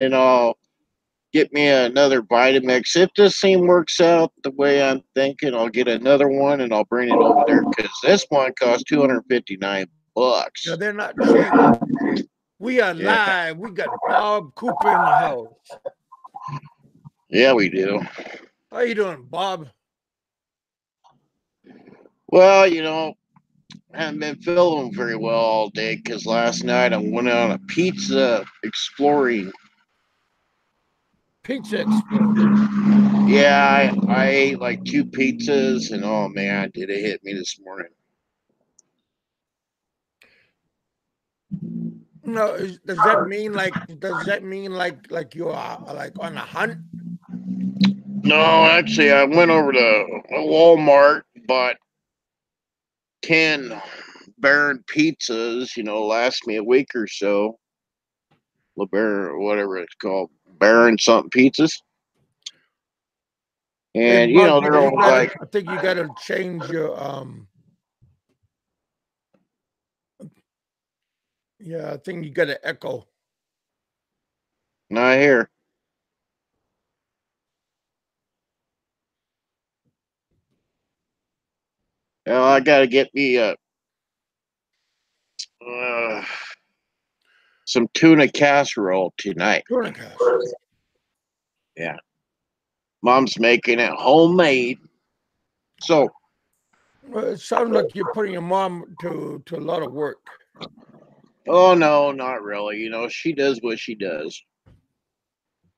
and I'll get me another Vitamix. If this thing works out the way I'm thinking, I'll get another one and I'll bring it over there because this one costs $259. Yeah, they're not cheap. We are Yeah, live. We got Bob Cooper in the house. yeah, we do. How you doing, Bob? Well, I haven't been feeling very well all day because last night I went on a pizza exploring. Pizza Explorer. Yeah, I ate like two pizzas, and oh man, did it hit me this morning. No, does that mean like? Does that mean like you're like on a hunt? No, actually, I went over to Walmart, bought 10 Baron pizzas, last me a week or so. LeBaron, whatever it's called, Baron something pizzas. Hey, And, Bob, they're you all gotta. like, I think you gotta change your. Yeah, I think you gotta echo. not here. I got to get me uh, some tuna casserole tonight. Tournicast. Yeah. Mom's making it homemade. So, Well, it sounds like you're putting your mom to a lot of work. oh no, not really. She does what she does.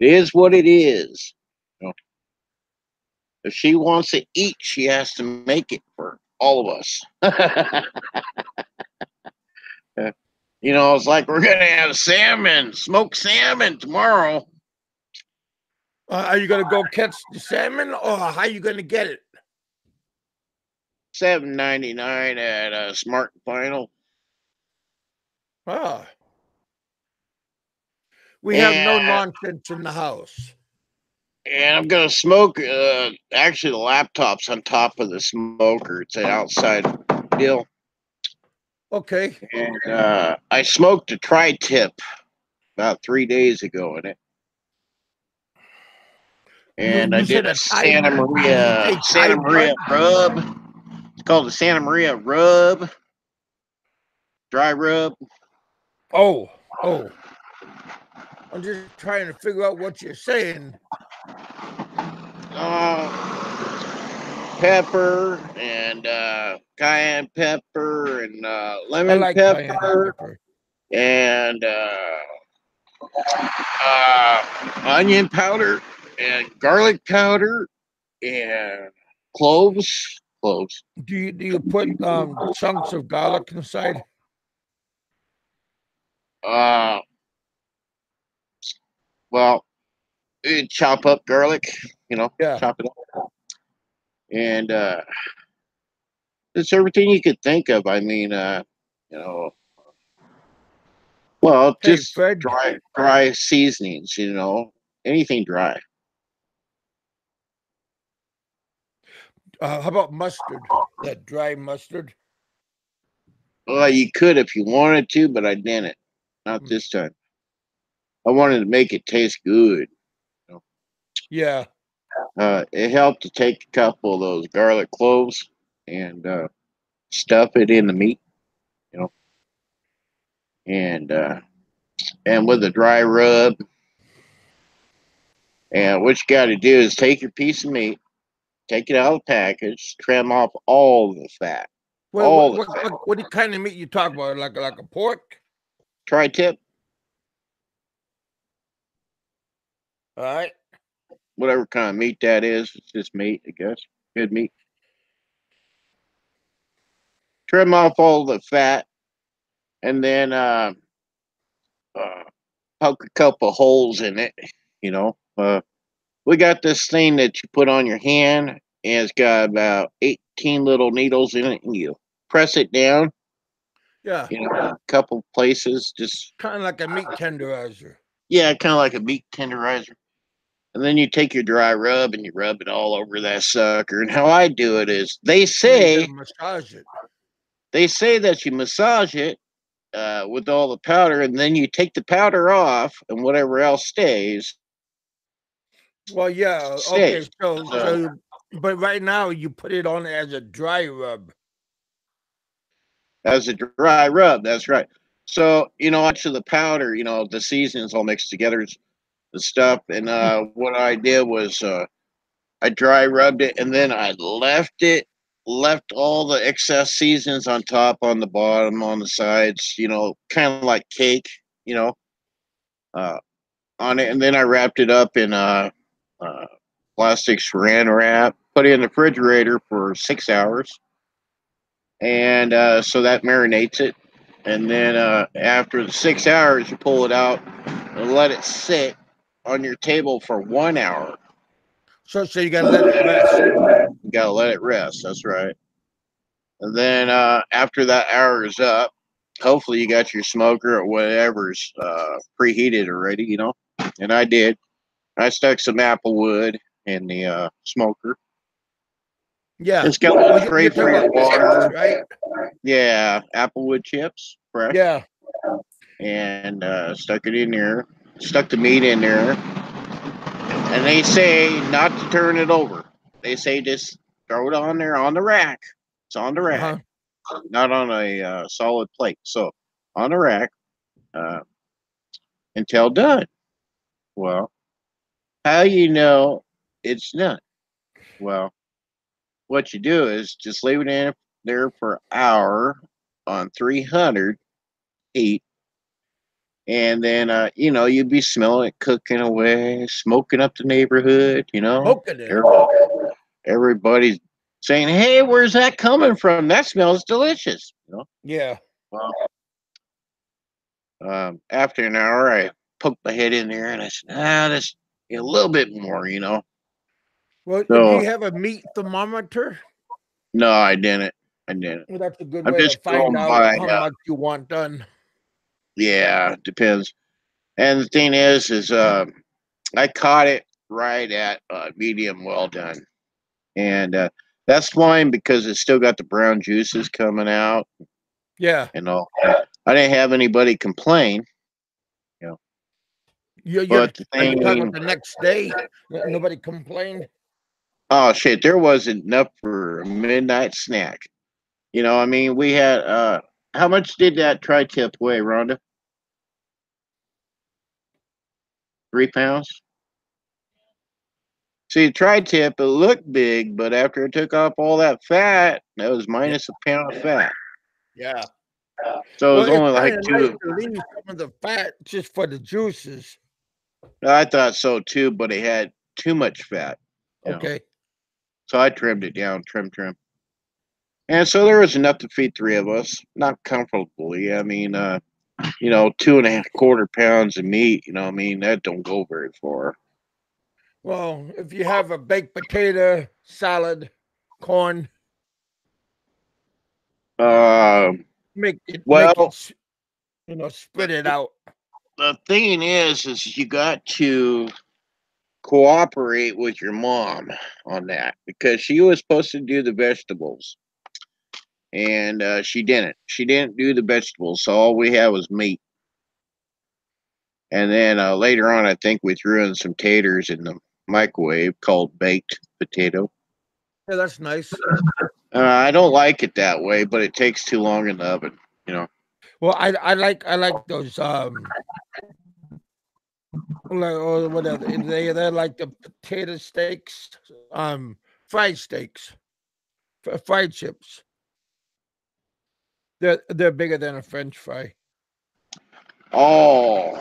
It is what it is. If she wants to eat, she has to make it for all of us. It's like we're gonna have salmon, smoked salmon tomorrow. Are you gonna go catch the salmon, or how you gonna get it? $7.99 at Smart Final, Ah, we have no and nonsense in the house. I'm gonna smoke. Actually, the laptop's on top of the smoker. It's an outside deal, Okay. and I smoked a tri-tip about 3 days ago in it, and I You did said a a Thai. Santa Did you Maria say Thai bud? rub. It's called the Santa Maria rub, dry rub. Oh, oh. I'm just trying to figure out what you're saying. Pepper and cayenne pepper and I lemon like cayenne pepper pepper. and onion powder and garlic powder and cloves. Cloves. Do you put chunks of garlic inside? Uh, well, you chop up garlic, Yeah. chop it up, and it's everything you could think of. I mean, you know, well, Hey, just Fred. dry seasonings. Anything dry. How about mustard? That dry mustard. Well, you could if you wanted to, but I didn't. Not Hmm. this time. I wanted to make it taste good. Yeah. It helped to take a couple of those garlic cloves and stuff it in the meat, you know, and with a dry rub. And what you got to do is take your piece of meat, take it out of the package, trim off all the fat, Well, all the fat. what kind of meat you talk about? Like a pork? Tri-tip, All right. whatever kind of meat that is, it's just meat, I guess. Good meat. Trim off all the fat, and then uh, poke a couple holes in it. You know, we got this thing that you put on your hand, and it's got about 18 little needles in it, and you press it down. Yeah. A couple places, just Kind of like a meat tenderizer. yeah, kind of like a meat tenderizer. And then you take your dry rub and you rub it all over that sucker. And how I do it is, Yeah, you gotta massage it. they say that you massage it, with all the powder, and then you take the powder off, and whatever else stays Well, yeah. Okay. stays. But right now you put it on as a dry rub. As a dry rub, that's right. So much of the powder, the seasonings all mixed together, the stuff, and what I did was I dry rubbed it, and then I left all the excess seasons on top, on the bottom, on the sides, kind of like cake, you know, uh, on it, and then I wrapped it up in uh, plastic saran wrap, put it in the refrigerator for 6 hours, and so that marinates it. And then after the 6 hours, you pull it out and let it sit on your table for 1 hour. So you gotta let it rest. You gotta let it rest. That's right. And then after that hour is up, hopefully you got your smoker or whatever's preheated already, And I did. I stuck some apple wood in the smoker. Yeah. It's got a Oh, little you're tray talking for your about chips, water. right? Yeah, applewood chips, fresh. Yeah. And stuck it in there. Stuck the meat in there. And they say not to turn it over. They say just throw it on there on the rack. It's on the rack, Uh-huh. not on a solid plate. So on the rack uh, until done. Well, how you know it's done? Well, what you do is just leave it in there for an hour on 300 heat, and then you'd be smelling it cooking away, smoking up the neighborhood. Smoking it. Everybody's saying, "Hey, where's that coming from? That smells delicious." Yeah. Well, after an hour, I poked my head in there and I said, "That's a little bit more." Well, do So you have a meat thermometer? no, I didn't. I didn't. Well, that's a good I'm way to just find going out by. how much you want done. Yeah, depends. And the thing is I caught it right at medium well done, and that's fine because it's still got the brown juices coming out Yeah. and all. I didn't have anybody complain, you know. You're But the are you talking thing, about the next day? Nobody complained? oh shit, there wasn't enough for a midnight snack. I mean, we had how much did that tri-tip weigh, Rhonda? 3 pounds. See, tri-tip, it looked big, but after it took off all that fat, that was Yeah. minus a pound of fat. Yeah. So it Well, was it's only kind like of nice two. to leave some of the fat just for the juices. I thought so too, but it had too much fat, you know. Okay. So I trimmed it down, trim. And so there was enough to feed three of us, not comfortably. I mean, 2.25 pounds of meat, I mean, that don't go very far. Well, if you have a baked potato, salad, corn, Um, make it, well, spread it out. the thing is you got to cooperate with your mom on that because she was supposed to do the vegetables and she didn't. She didn't do the vegetables, so all we had was meat. And then later on, I think we threw in some taters in the microwave called baked potato. Yeah, that's nice. I don't like it that way, but it takes too long in the oven. Well, I like those like or whatever they're like the potato steaks, fried steaks, fried chips. They're bigger than a French fry. Oh,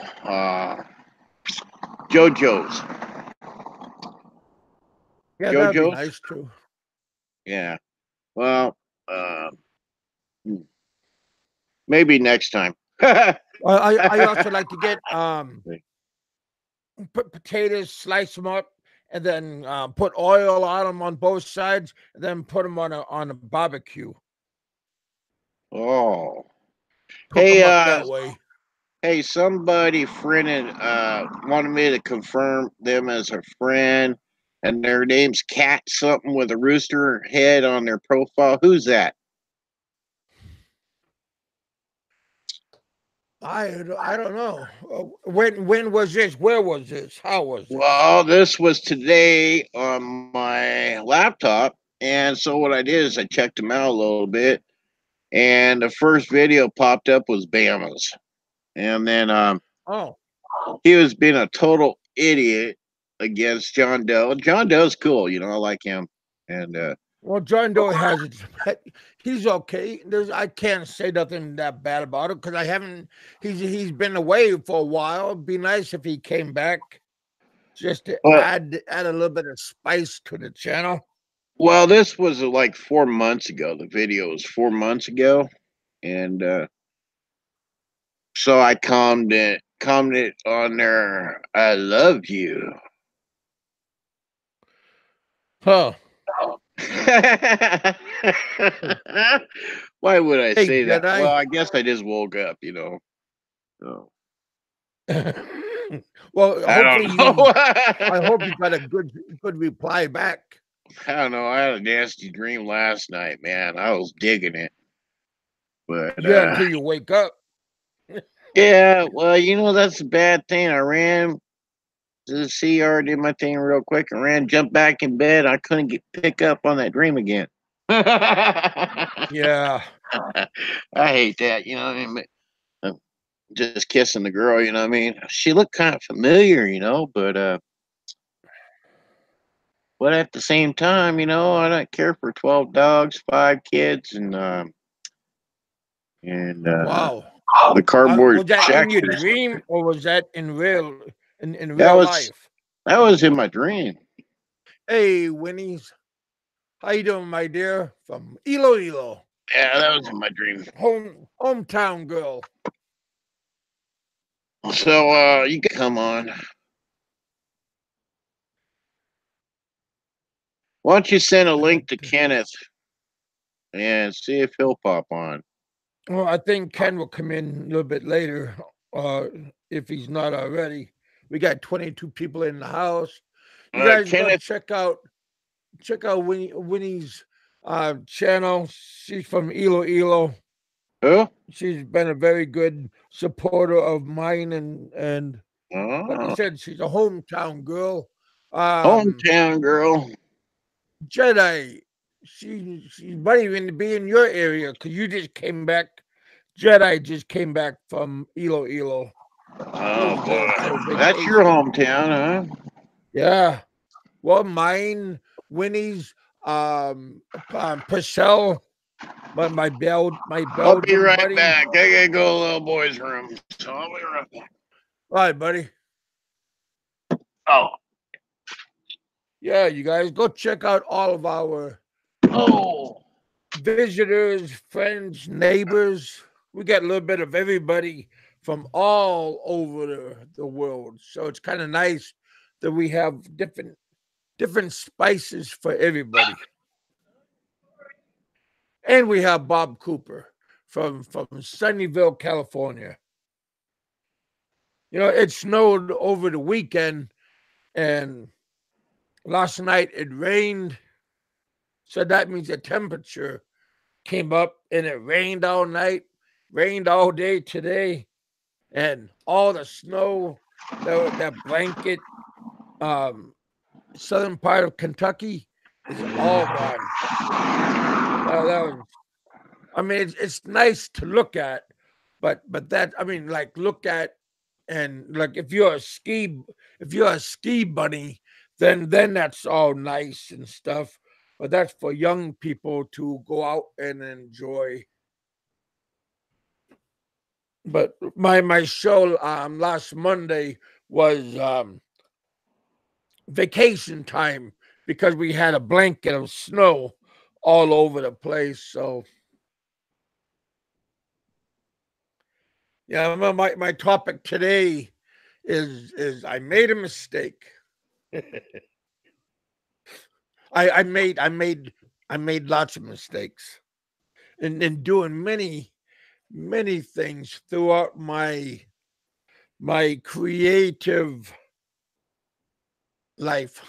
JoJo's. Yeah, that'd be JoJo's? nice too. Yeah. Well, uh, hmm, maybe next time. I also like to get put potatoes, slice them up, and then put oil on them on both sides, and then put them on a barbecue. Oh. Cook Hey, them up that way. hey, somebody friended wanted me to confirm them as a friend, and their name's Cat something with a rooster head on their profile. Who's that? I don't know. When was this? Where was this? How was this? Well, this was today on my laptop, and so what I did is I checked him out a little bit, and the first video popped up was Bama's, and then Oh, he was being a total idiot against John Doe. John Doe's cool, I like him, and well, John Doe has it. He's okay. I can't say nothing that bad about him because I haven't. He's been away for a while. It'd be nice if he came back just to but add a little bit of spice to the channel. well, this was like 4 months ago. The video was 4 months ago, and so I commented on there. I love you. Huh? Why would I Hey, say that? Well, Jedi. I guess I just woke up. So Well, I hopefully don't you. know. I hope you got a good reply back. I don't know. I had a nasty dream last night, man. I was digging it, but Yeah, until you wake up. yeah. Well, that's a bad thing. I ran to the CR, did my thing real quick, and ran, jumped back in bed. I couldn't pick up on that dream again. I Yeah. hate that. Just kissing the girl. You know what I mean? She looked kind of familiar, but at the same time, I don't care for 12 dogs, 5 kids, and Wow. the cardboard Was that shack. in your dream or was that in That real was life? that was in my dream. Hey, Winnie's. How you doing, my dear? From Iloilo, Yeah, that was in my dream. hometown girl. So you can come on. Why don't you send a link to Kenneth and see if he'll pop on? Well, I think Ken will come in a little bit later, uh, if he's not already. We got 22 people in the house. You guys go Kenneth, check out Winnie's channel. She's from Iloilo. who? She's been a very good supporter of mine, and like I Oh, said, she's a hometown girl. Um, hometown girl. Jedi, she might even be in your area because you just came back. Jedi just came back from Iloilo. He Oh was there for boy, that's your vacation. hometown, huh? Yeah. Well, mine, Winnie's, Purcell, my I'll be Belgium right buddy. back. I gotta go to the little boy's room, so I'll be right back. All right, buddy. Oh, Yeah, you guys go check out all of our oh. visitors, friends, neighbors. We got a little bit of everybody from all over the world. So it's kind of nice that we have different spices for everybody. And we have Bob Cooper from Sunnyvale, California. It snowed over the weekend, and last night it rained. So that means the temperature came up, and it rained all night, rained all day today, and all the snow, that blanket, um, southern part of Kentucky is all gone. That was, I mean, it's nice to look at, but that, I mean, like, look at, and like if you're a ski bunny, then that's all nice and stuff. But that's for young people to go out and enjoy. But my show last Monday was vacation time because we had a blanket of snow all over the place. So yeah, my topic today is I made a mistake. I made lots of mistakes in doing many things throughout my creative life.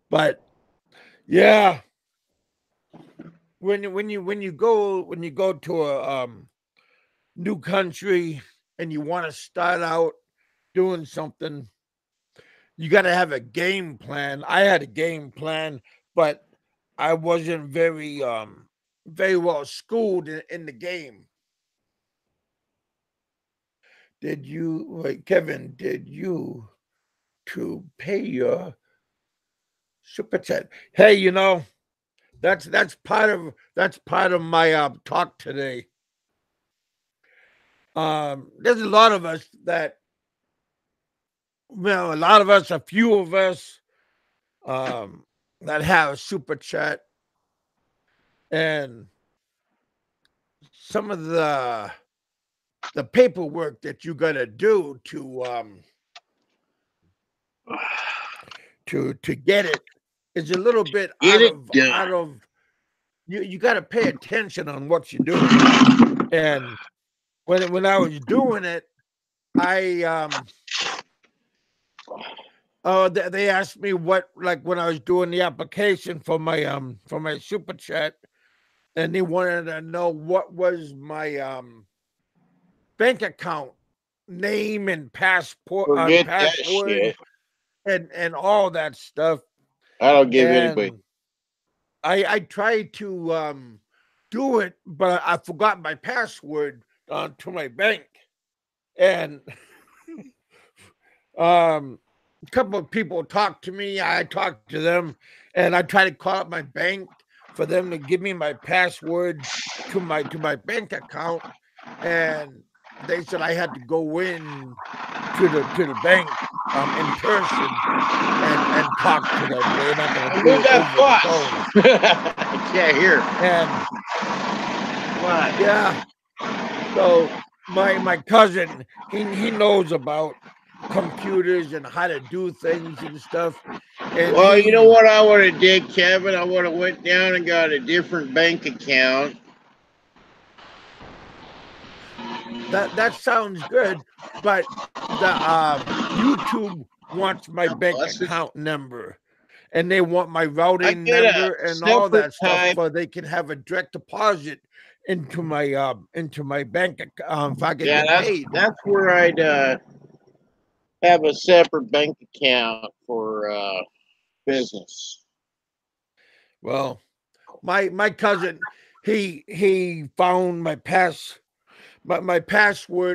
But yeah, when you go to new country and you want to start out doing something, you got to have a game plan. I had a game plan, but I wasn't very well schooled in the game. Did you, wait, Kevin, did you to pay your super chat? Hey, that's part of my talk today. There's a lot of us that, well, a lot of us, a few of us, that have a super chat, and some of the paperwork that you got to do to get it is a little bit Get it done. out of you got to pay attention on what you're doing. And when I was doing it, they asked me what, like, when I was doing the application for my super chat, and they wanted to know what was my bank account name and Forget that password shit. and all that stuff. I don't give anybody. And I tried to do it, but I forgot my password to my bank. And a couple of people talked to me. I talked to them, and I tried to call up my bank for them to give me my password to my bank account, and they said I had to go in to the bank in person and talk to them. They're not going to do it over the phone. I can't hear. And What? yeah, so my cousin, he knows about computers and how to do things and stuff. And Well, you know what I would have did, Kevin? I would have went down and got a different bank account. That sounds good, but the YouTube wants my bank account number, and they want my routing number and all that stuff, so they can have a direct deposit into my bank account if I can get paid. That's where I'd have a separate bank account for business. Well, my cousin, he found my password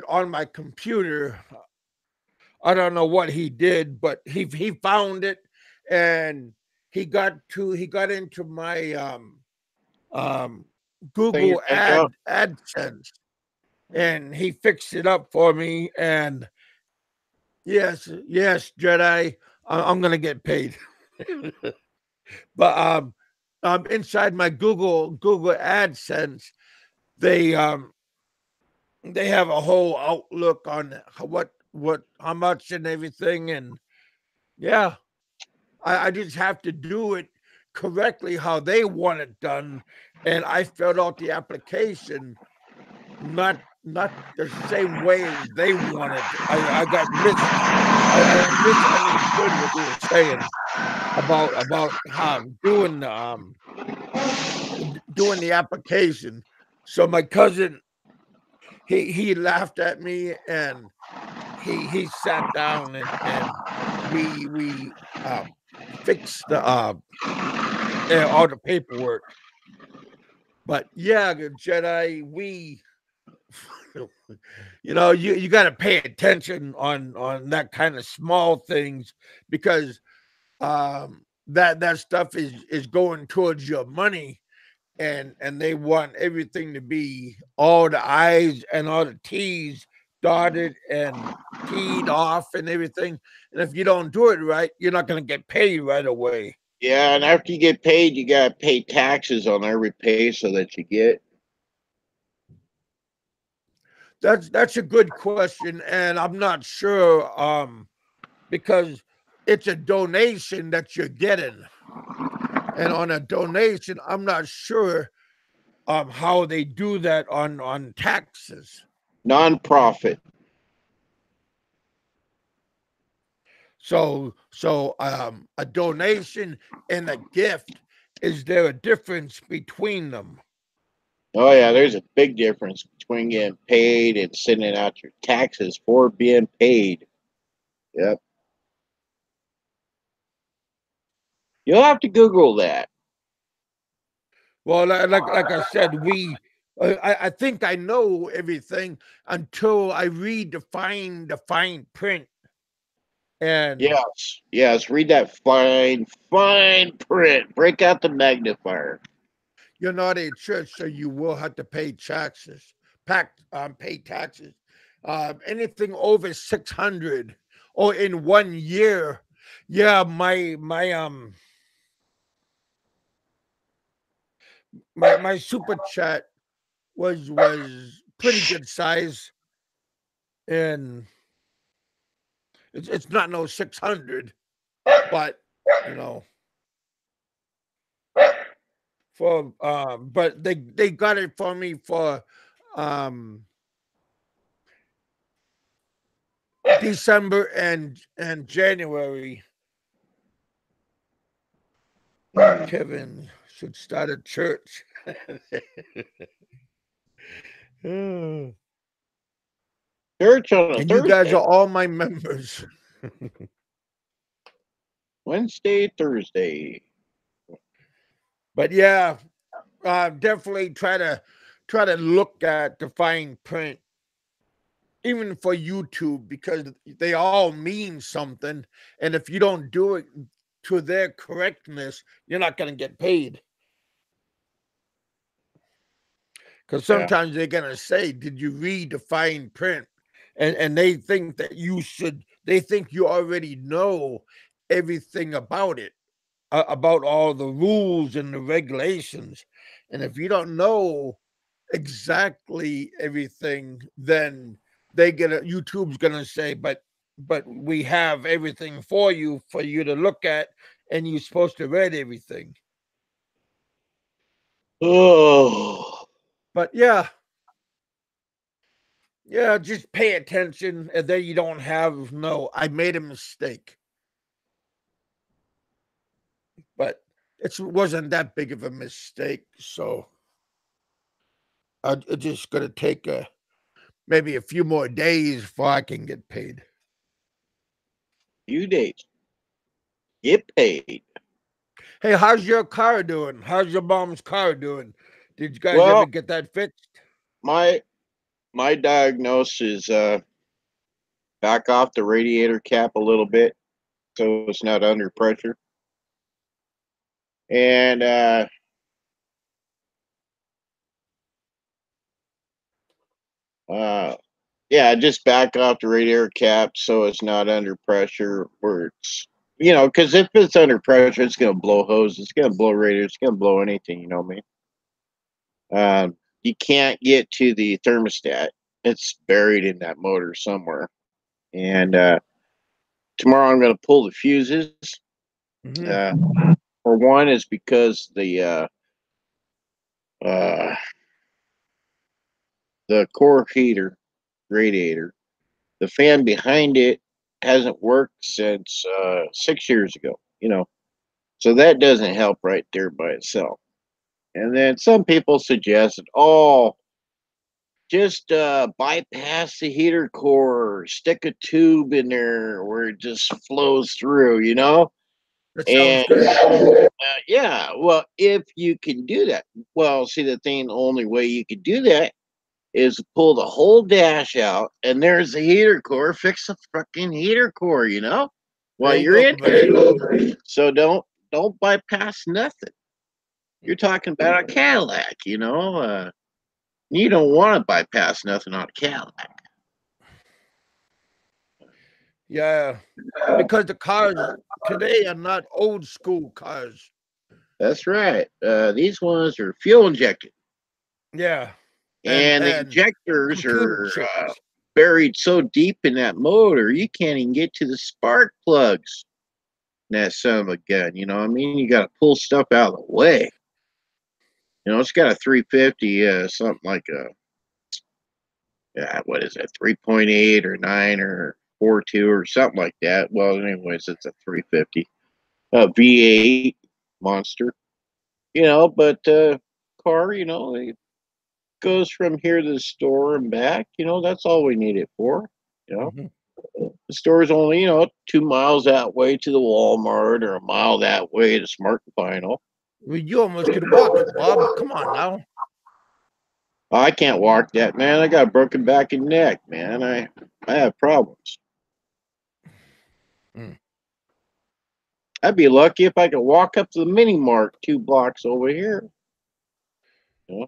on my computer. I don't know what he did, but he found it, and he got into my Google AdSense, and he fixed it up for me. And yes, Jedi, I'm gonna get paid. But inside my Google AdSense, they have a whole outlook on how much and everything. And yeah, I just have to do it correctly how they want it done. And I filled out the application not the same way as they wanted. I misunderstood what they were saying about doing the application. So my cousin, he laughed at me, and he sat down, and we fixed all the paperwork. But yeah, Jedi, you got to pay attention on that kind of small things, because that stuff is going towards your money, and they want everything to be all the I's and all the T's dotted and teed off and everything. And if you don't do it right, you're not going to get paid right away. Yeah, and after you get paid, you got to pay taxes on every pay so that you get. That's a good question, and I'm not sure because it's a donation that you're getting, and on a donation, I'm not sure how they do that on taxes. Non-profit. So a donation and a gift, is there a difference between them? Oh yeah, there's a big difference between getting paid and sending out your taxes for being paid. Yep. You'll have to Google that. Well, like I said, I think I know everything until I read the fine print. And Yes. Yes. Read that fine print. Break out the magnifier. you're not a church, so you will have to pay taxes. Pay taxes. Anything over 600 or in 1 year. Yeah, my super chat was pretty good size, and it's not no 600, but you know for but they got it for me for um December and January. Kevin should start a church. And Church on a you guys Thursday. are all my members. Wednesday, Thursday. But yeah, definitely try to look at the fine print, even for YouTube, because they all mean something. And if you don't do it to their correctness, you're not going to get paid. Because Yeah. sometimes they're going to say, did you read the fine print? And they think that they think you already know everything about it, about all the rules and the regulations. And if you don't know exactly everything, then YouTube's gonna say, but we have everything for you to look at, and you're supposed to read everything. Oh. But yeah, just pay attention, and then you don't have no, I made a mistake. But it wasn't that big of a mistake, so it's just gonna take maybe a few more days before I can get paid. Few days. Get paid. Hey, how's your car doing? How's your mom's car doing? Did you guys ever Well, get that fixed? my my diagnosis is back off the radiator cap a little bit so it's not under pressure. And uh yeah, just back off the radiator cap so it's not under pressure where it's because if it's under pressure, it's gonna blow hoses, it's gonna blow radiators, it's gonna blow anything, you know what I mean? You can't get to the thermostat. It's buried in that motor somewhere. And tomorrow I'm gonna pull the fuses. Mm-hmm. Uh for one is because uh the core heater radiator, the fan behind it hasn't worked since 6 years ago. So that doesn't help right there by itself. And then some people suggested, oh, just bypass the heater core, stick a tube in there where it just flows through. That sounds And good. yeah, well, if you can do that, well, see, the only way you could do that is pull the whole dash out, and there's the heater core. Fix the fucking heater core, while There you you're go, in buddy. it. So don't bypass nothing. You're talking about a Cadillac. You don't want to bypass nothing on a Cadillac. Yeah, because the cars today are not old school cars. That's right. These ones are fuel injected, Yeah, and the and injectors computer are chips. buried so deep in that motor, you can't even get to the spark plugs. That son of a gun, you know what I mean? You got to pull stuff out of the way. It's got a 350, something like what is it, 3.8 or 9 or 4.2 or something like that. Well, anyways, it's a 350, V8 monster, but car, goes from here to the store and back. That's all we need it for. You know, Mhm. the store's only 2 miles that way to the Walmart or a mile that way to Smart and Final. Well, you almost could walk it, Bob. Come on now. I can't walk that, man. I got a broken back and neck, man. I have problems. Mm. I'd be lucky if I could walk up to the mini mart 2 blocks over here. You know?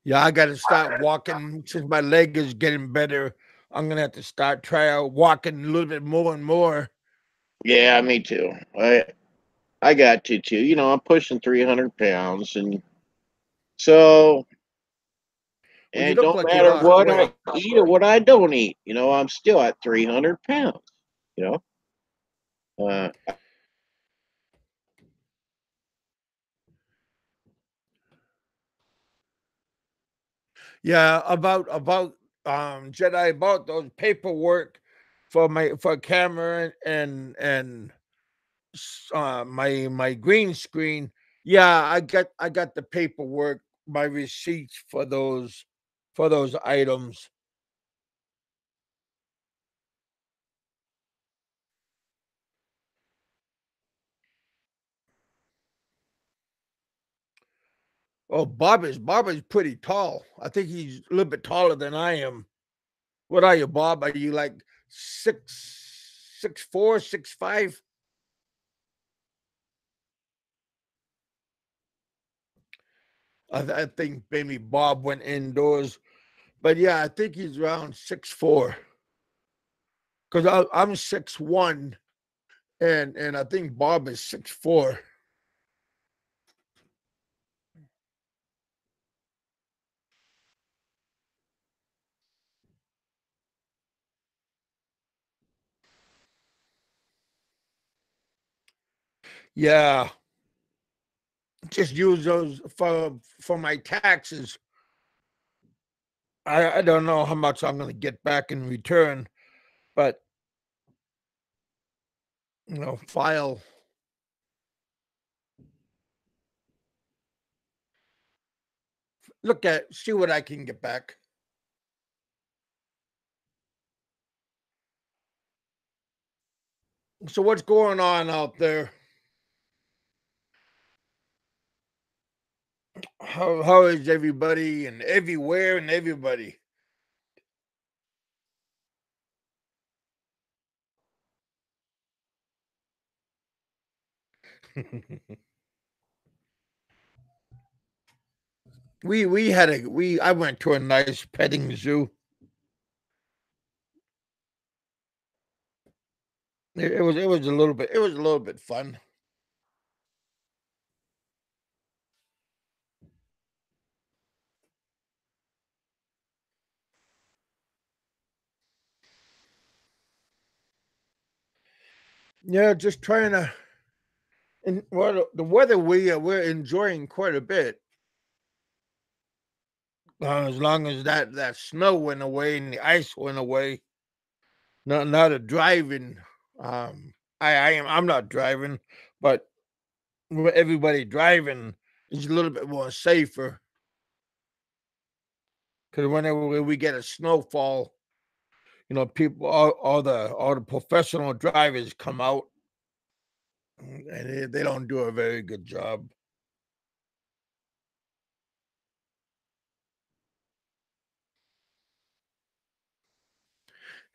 Yeah, I got to start walking since my leg is getting better. I'm gonna have to start try out walking a little bit more and more. Yeah, me too. I got to too. I'm pushing 300 pounds, and so Well, you and it look don't like you matter lost what I weight. eat or what I don't eat. I'm still at 300 pounds. You know, uh, Yeah, about Jedi, about those paperwork for camera and my green screen. Yeah, I got the paperwork, my receipts for those items. Oh, Bob is pretty tall. I think he's a little bit taller than I am. What are you, Bob? Are you like 6'4", 6'5"? I think maybe Bob went indoors, but yeah, I think he's around 6'4". Because I'm 6'1", and I think Bob is 6'4". Yeah, just use those for my taxes. I don't know how much I'm going to get back in return, but file. See what I can get back. So what's going on out there? How is everybody and everywhere and everybody? we I went to a nice petting zoo. It was a little bit fun. Yeah, just trying to. And well, the weather we're enjoying quite a bit. As long as that snow went away and the ice went away. Not a driving. I'm not driving, but everybody driving is a little bit more safer because whenever we get a snowfall, people, all the professional drivers come out, and they don't do a very good job.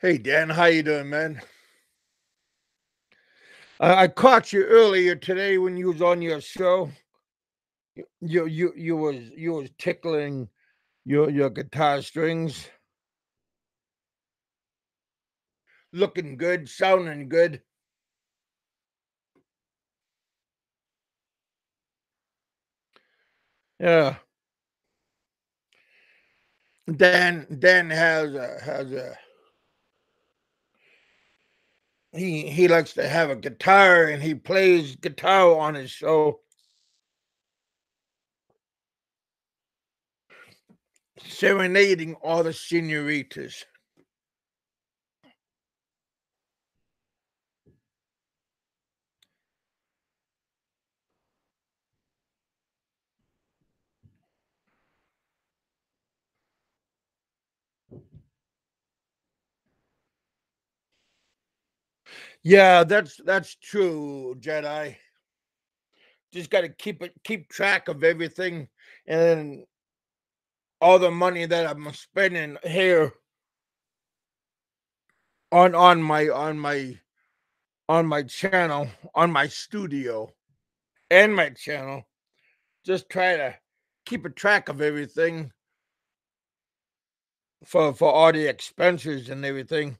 Hey Dan, how you doing, man? I caught you earlier today when you was on your show. You was tickling your guitar strings, looking good, sounding good. Yeah. Dan has a he likes to have a guitar and he plays guitar on his show, serenading all the senoritas. Yeah, that's true, Jedi. Just got to keep track of everything, and all the money that I'm spending here on my channel, on my studio, and my channel. Just try to keep a track of everything for all the expenses and everything.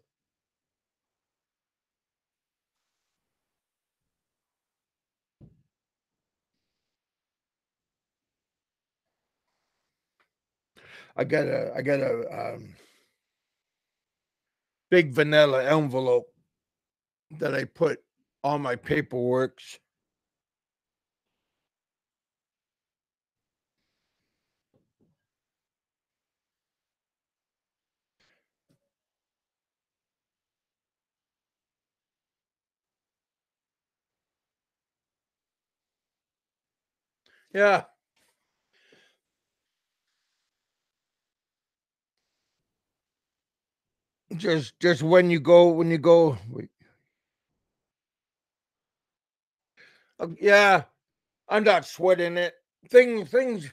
I got a big vanilla envelope that I put all my paperworks. Yeah, just when you go. Yeah, I'm not sweating it. Things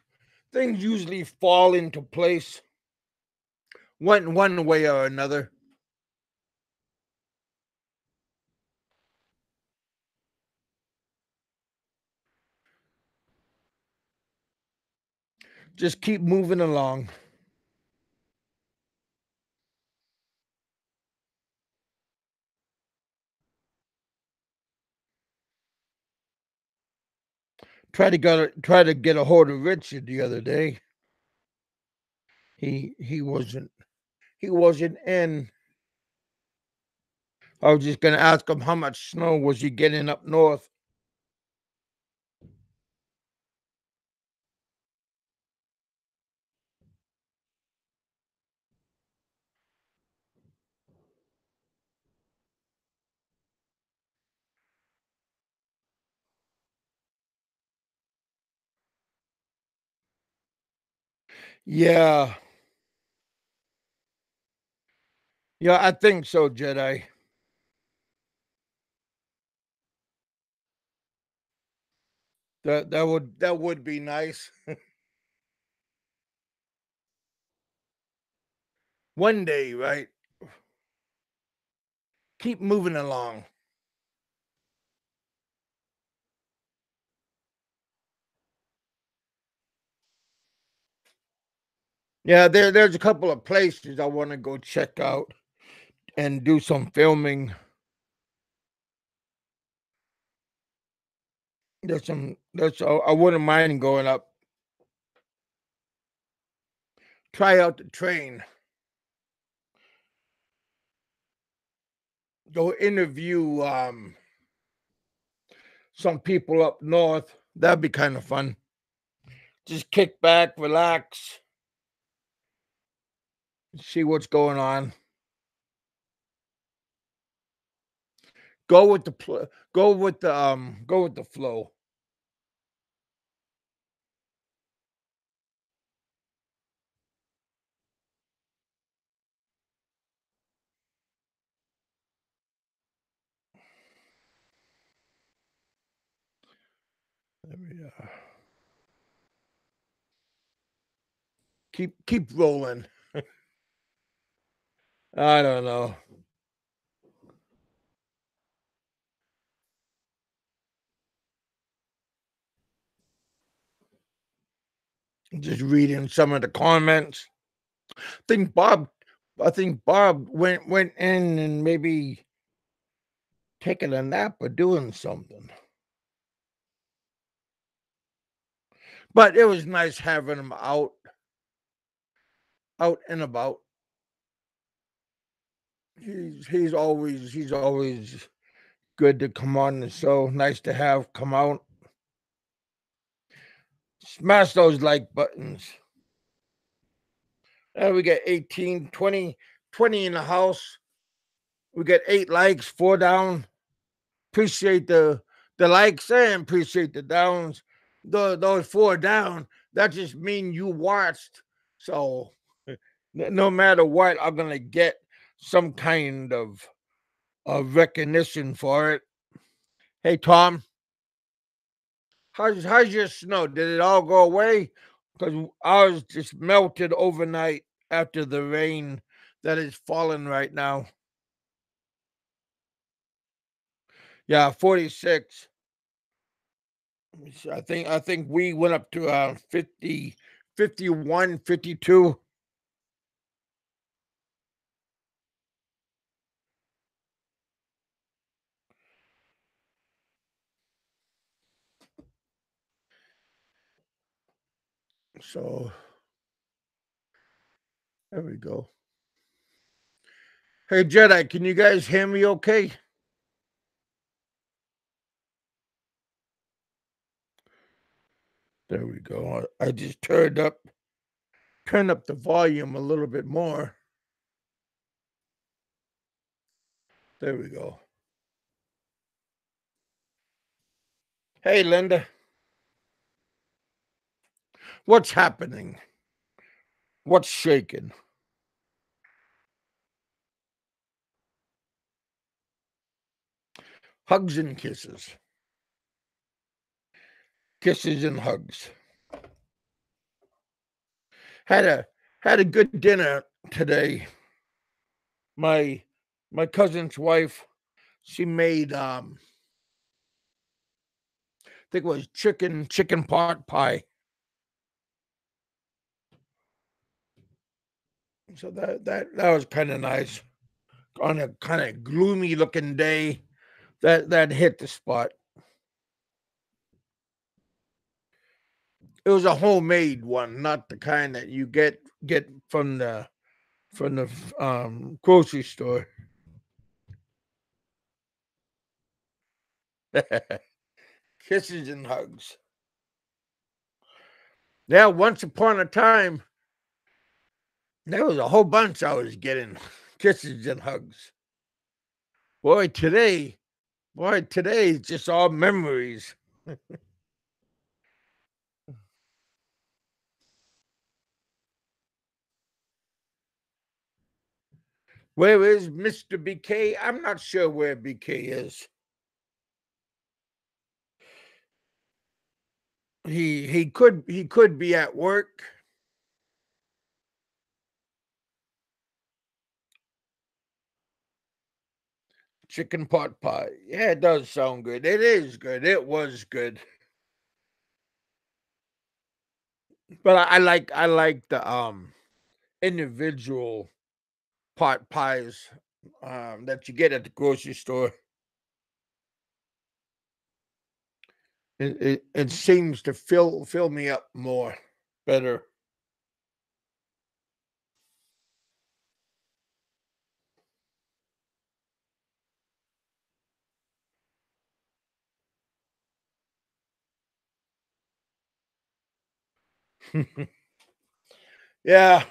usually fall into place one way or another. Just keep moving along. Try to get a hold of Richard the other day. He wasn't in. I was just gonna ask him how much snow was he getting up north. Yeah, yeah, I think so, Jedi. That would be nice. One day, right? Keep moving along. Yeah, there's a couple of places I want to go check out and do some filming. I wouldn't mind going up, try out the train, go interview some people up north. That'd be kind of fun. Just kick back, relax, see what's going on. Go with the flow. Let me, keep rolling. I don't know. Just reading some of the comments. Think Bob. I think Bob went in and maybe taking a nap or doing something. But it was nice having him out and about. He's always good to come on the show. Nice to have come out. Smash those like buttons. We got 18, 20, 20 in the house. We got 8 likes, 4 down. Appreciate the likes and appreciate the downs. Those 4 down, that just mean you watched. So no matter what, I'm gonna get some kind of recognition for it. Hey Tom, how's your snow? Did it all go away? Because ours just melted overnight after the rain that is falling right now. Yeah, 46. I think we went up to 50, 51, 52. So there we go. Hey Jedi, can you guys hear me okay? There we go. I just turned up the volume a little bit more. There we go. Hey Linda, what's happening? What's shaking? Hugs and kisses. Kisses and hugs. Had a good dinner today. My cousin's wife, she made I think it was chicken pot pie. So that was kind of nice on a kind of gloomy looking day. That hit the spot. It was a homemade one, not the kind that you get from the grocery store. Kisses and hugs. Yeah, once upon a time, there was a whole bunch I was getting kisses and hugs. Boy, today it's just all memories. Where is Mr. BK? I'm not sure where BK is. He could be at work. Chicken pot pie. Yeah, it does sound good. It is good. It was good. But I like the individual pot pies that you get at the grocery store. It seems to fill me up more better. Yeah,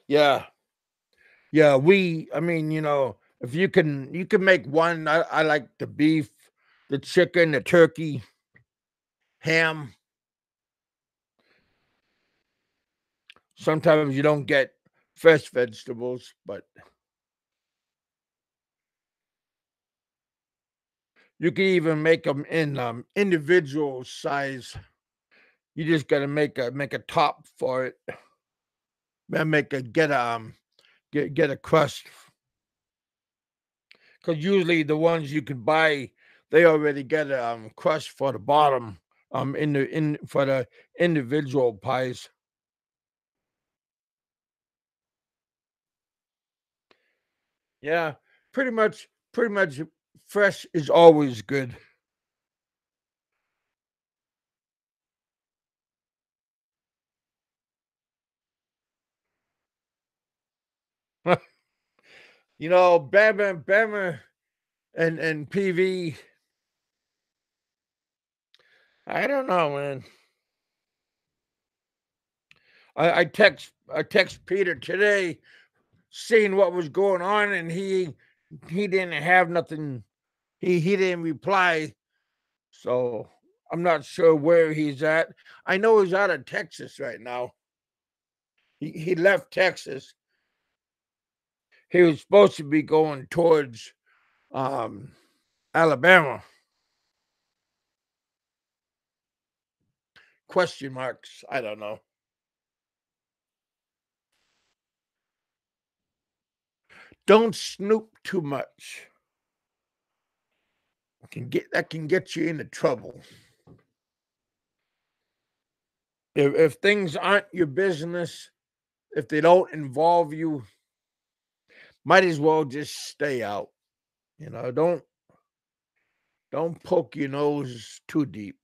yeah, yeah. I mean, if you can make one. I like the beef, the chicken, the turkey, ham. Sometimes you don't get fresh vegetables, but you can even make them in individual size. You just gotta make a top for it. And make a get a crust because usually the ones you can buy they already get a crust for the bottom in for the individual pies. Yeah, pretty much fresh is always good. Bama and PV. I don't know, man. I text Peter today seeing what was going on, and he didn't have nothing. He didn't reply. So I'm not sure where he's at. I know he's out of Texas right now. He left Texas. He was supposed to be going towards Alabama. Question marks. I don't know. Don't snoop too much. That can get you into trouble. If things aren't your business, if they don't involve you, might as well just stay out. Don't poke your nose too deep.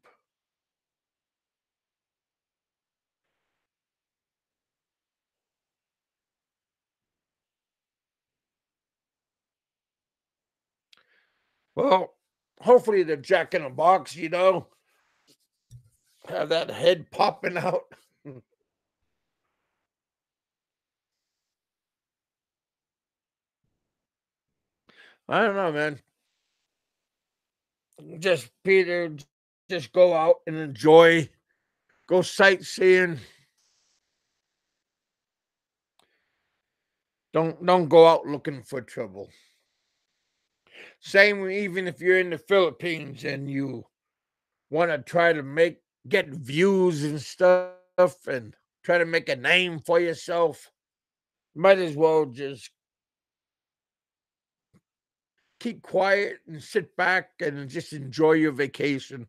Well, hopefully the Jack in the Box, have that head popping out. I don't know, man. Just Peter, just go out and enjoy. Go sightseeing. Don't go out looking for trouble. Same even if you're in the Philippines and you want to try to get views and stuff and try to make a name for yourself, might as well just keep quiet and sit back and just enjoy your vacation.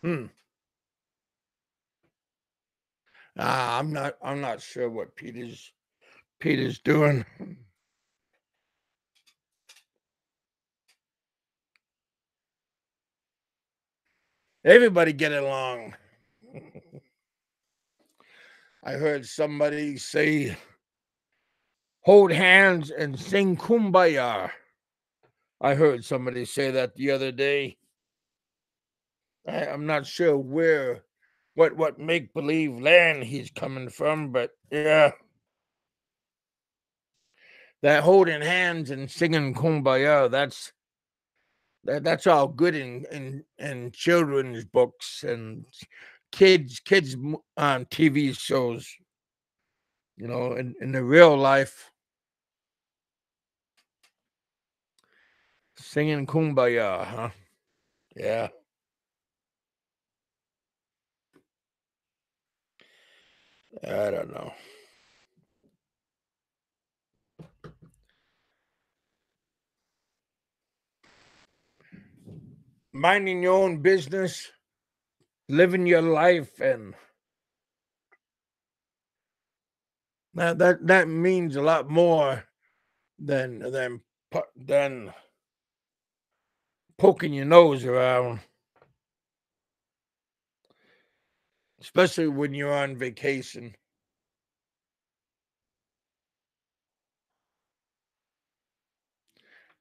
Hmm. I'm not sure what Peter's doing. Everybody get along. I heard somebody say, hold hands and sing kumbaya. I heard somebody say that the other day. I'm not sure what make believe land he's coming from, but yeah, that holding hands and singing kumbaya, that's all good in children's books and kids on TV shows. In the real life, singing kumbaya, huh? Yeah, I don't know. Minding your own business, living your life, and that means a lot more than poking your nose around, especially when you're on vacation.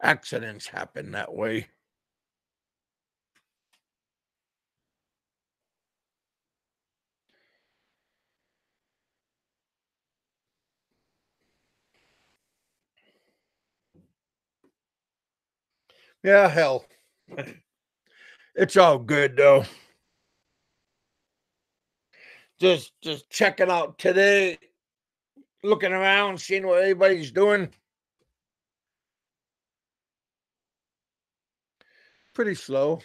Accidents happen that way. Yeah, hell, it's all good though. Just checking out today, looking around, seeing what everybody's doing. Pretty slow.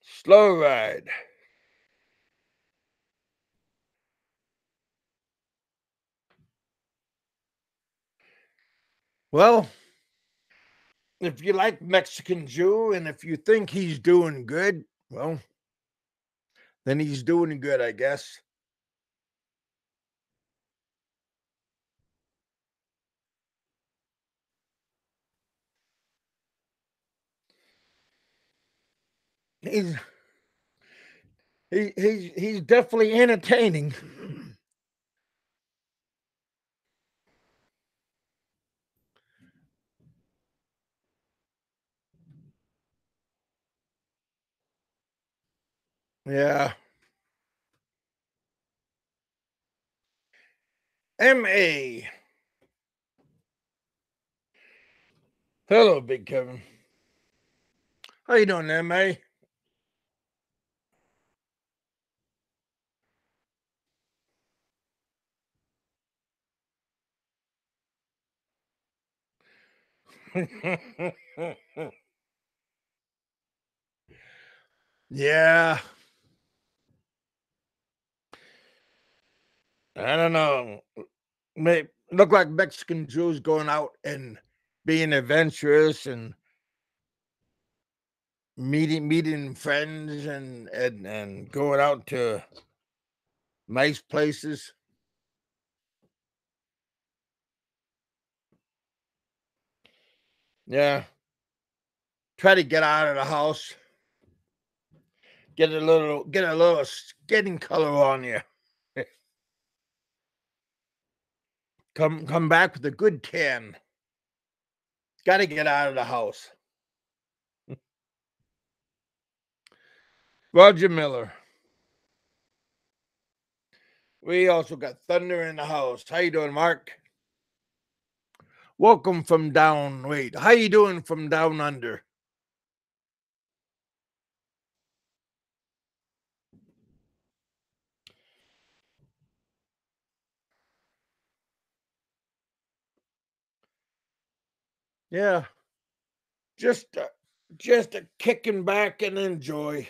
Slow ride. Well, if you like Mexican Jew and if you think he's doing good, well, then he's doing good, I guess. He's he's definitely entertaining. Yeah. M.A. Hello, Big Kevin. How you doing, M.A.? Yeah. I don't know. May look like Mexican Jews going out and being adventurous and meeting friends and going out to nice places. Yeah. Try to get out of the house. Get a little skin color on you. Come back with a good tan. Got to get out of the house. Roger Miller. We also got Thunder in the house. How you doing, Mark? Welcome from down. Wait, how you doing from down under? Yeah, just uh, just a kicking back and enjoy.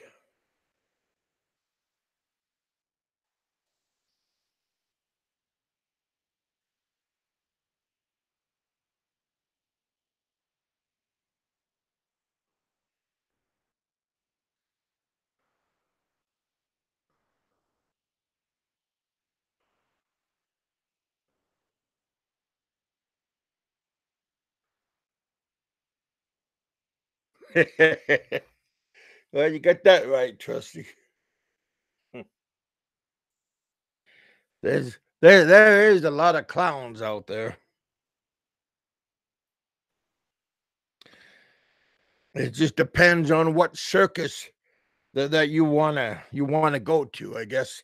Well, you got that right, Trusty. There is a lot of clowns out there. It just depends on what circus that you wanna go to, I guess.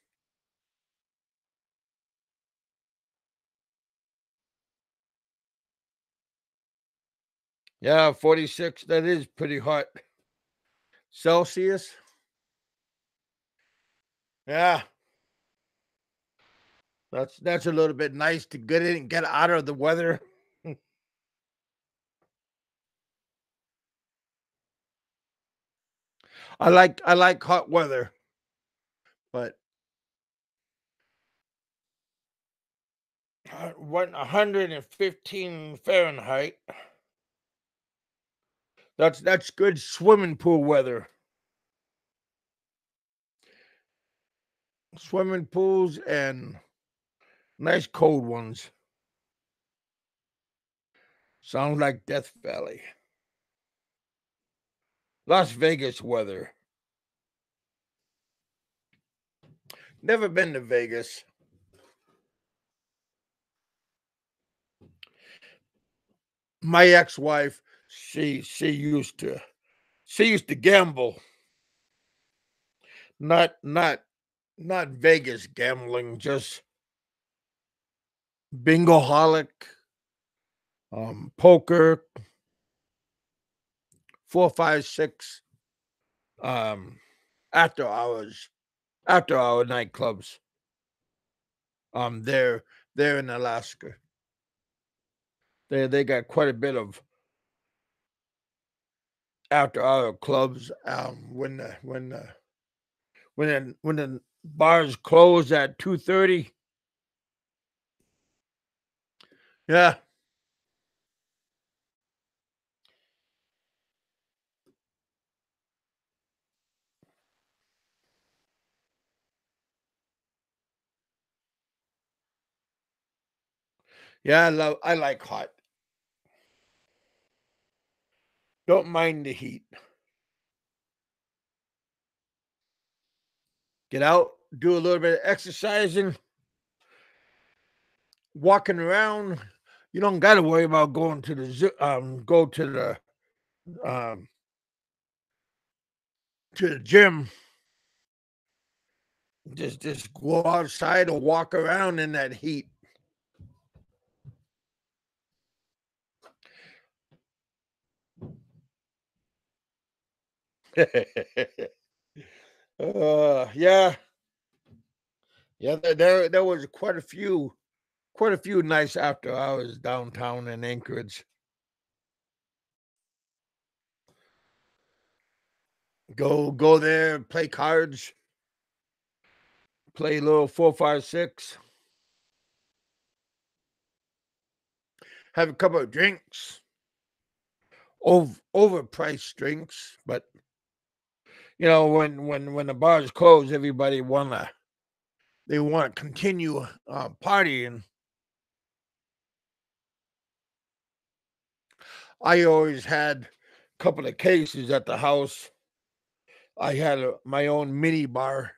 Yeah, 46. That is pretty hot. Celsius. Yeah, that's a little bit nice to get in and get out of the weather. I like hot weather, but 115 Fahrenheit. That's good swimming pool weather. Swimming pools and nice cold ones. Sounds like Death Valley. Las Vegas weather. Never been to Vegas. My ex-wife, she used to gamble. Not Vegas gambling, just bingoholic, poker, 4, 5, 6, um, after hours, after hour nightclubs. They're in Alaska. They got quite a bit of after hour clubs. When the bars close at 2:30. Yeah, yeah. I like hot. Don't mind the heat. Get out, do a little bit of exercising, walking around. You don't got to worry about going to the go um to the gym. Just go outside or walk around in that heat. Yeah, yeah. There was quite a few nights after I was downtown in Anchorage. Go there, play cards, play a little 4, 5, 6, have a couple of drinks, overpriced drinks, but when the bars close, everybody wanna continue partying. I always had a couple of cases at the house. I had my own mini bar,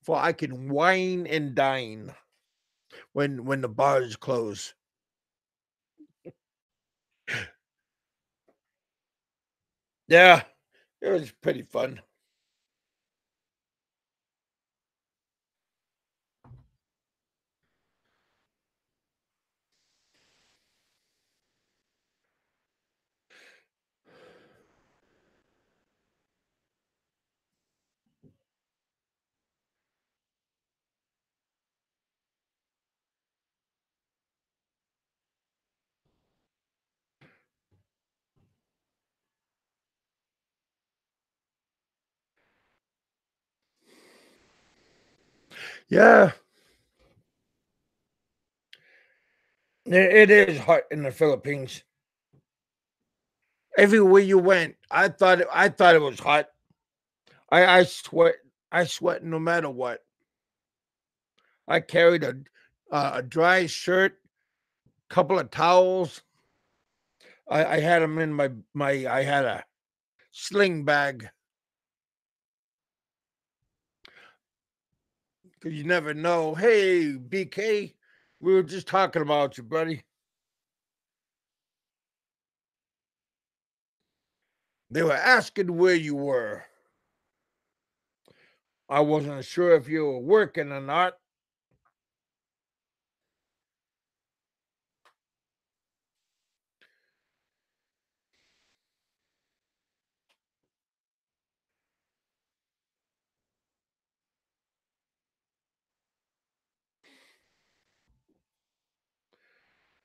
for I can wine and dine when the bars close. Yeah, it was pretty fun. Yeah, it is hot in the Philippines. Everywhere you went, I thought it was hot. I sweat. I sweat no matter what. I carried a dry shirt, couple of towels. I had them in my. I had a sling bag because you never know. Hey, BK, we were just talking about you, buddy. They were asking where you were. I wasn't sure if you were working or not.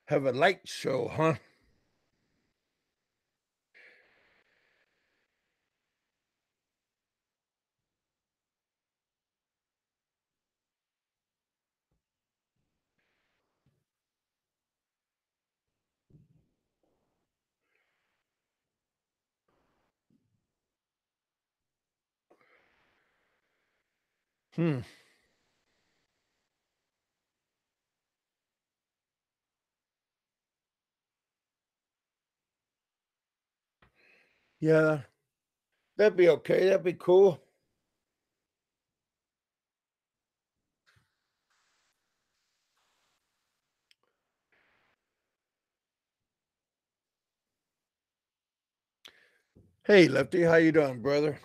Have a light show, huh? Hmm. Yeah, that'd be okay. That'd be cool. Hey, Lefty, how you doing, brother?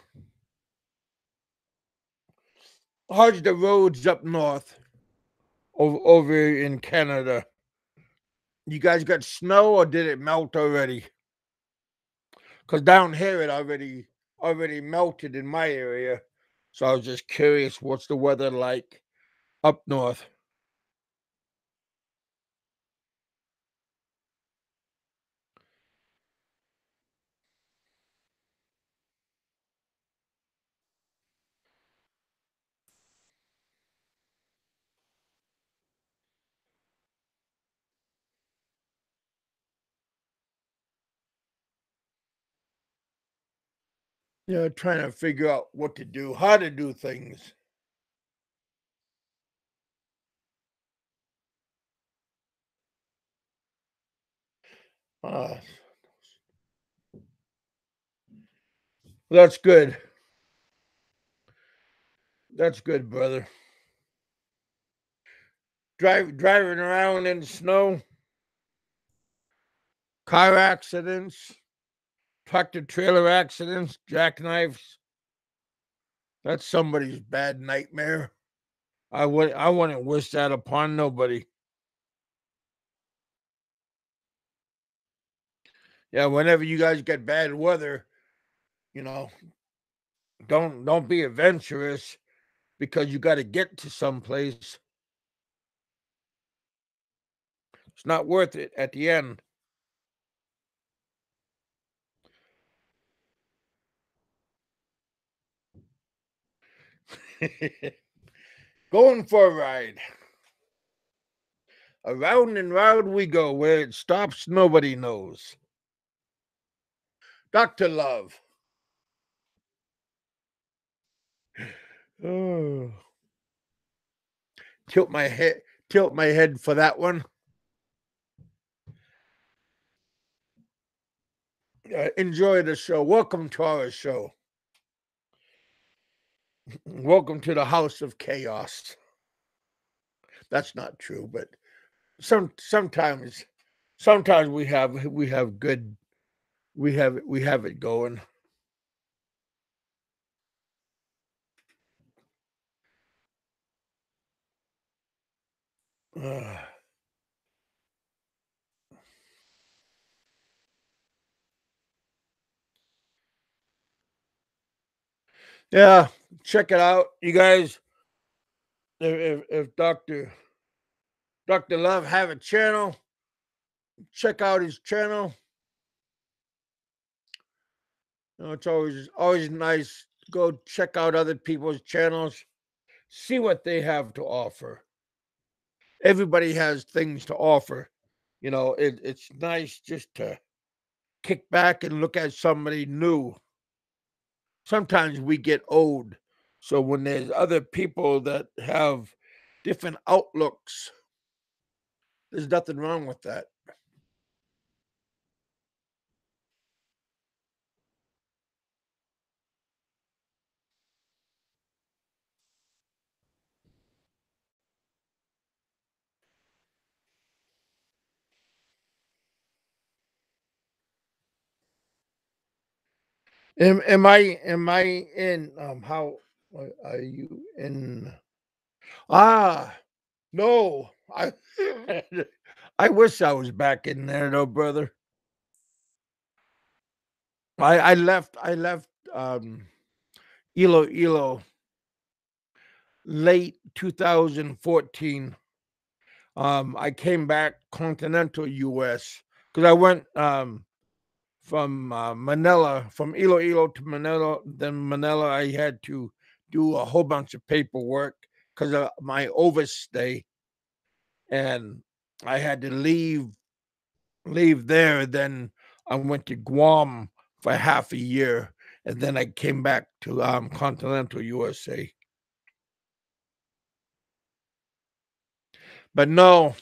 How's the roads up north over in Canada? You guys got snow or did it melt already? Because down here it already melted in my area. So I was just curious, what's the weather like up north? Trying to figure out what to do, how to do things. Uh, that's good. That's good, brother. Driving around in the snow, car accidents, tractor trailer accidents, jackknives. That's somebody's bad nightmare. I wouldn't wish that upon nobody. Yeah, whenever you guys get bad weather, you know, don't be adventurous because you got to get to someplace. It's not worth it at the end. Going for a ride. Around and round we go. Where it stops, nobody knows. Dr. Love. Oh. Tilt my head for that one. Enjoy the show. Welcome to our show. Welcome to the house of chaos. That's not true, but sometimes we have good we have it going. Yeah, check it out, you guys. If Dr. Love have a channel, check out his channel. It's always nice to go check out other people's channels, see what they have to offer. Everybody has things to offer. It's nice just to kick back and look at somebody new. Sometimes we get old. So when there's other people that have different outlooks, there's nothing wrong with that. Am I in how are you in no, I wish I was back in there though, brother. I left Ilo late 2014. I came back continental US because I went from Manila, from Iloilo to Manila. Then Manila, I had to do a whole bunch of paperwork because of my overstay, and I had to leave there. Then I went to Guam for half a year, and then I came back to continental USA. But no,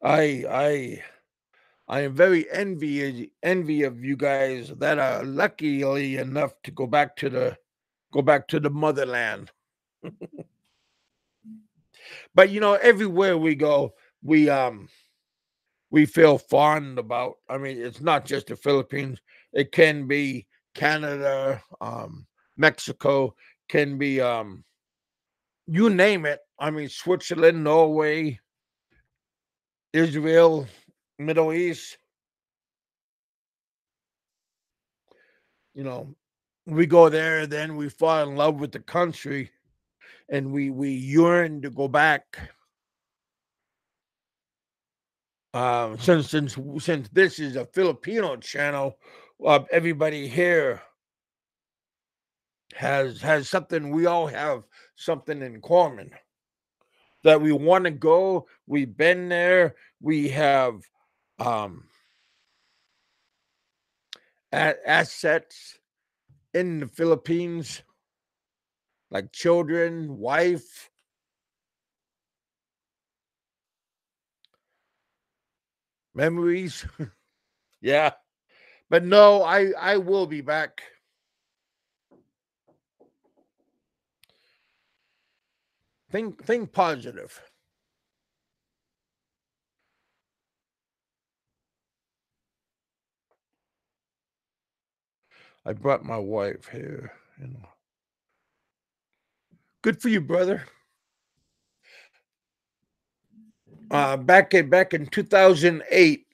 I I am very envy of you guys that are luckily enough to go back to the motherland. But everywhere we go, we feel fond about. I mean, it's not just the Philippines. It can be Canada, Mexico, can be you name it. I mean, Switzerland, Norway, Israel, Middle East. You know, we go there, then we fall in love with the country, and we yearn to go back. Since this is a Filipino channel, everybody here has something. We all have something in common that we want to go. We've been there. We have um, assets in the Philippines, like children, wife, memories. Yeah, but no, I will be back. Think positive. I brought my wife here. Good for you, brother. Back in 2008.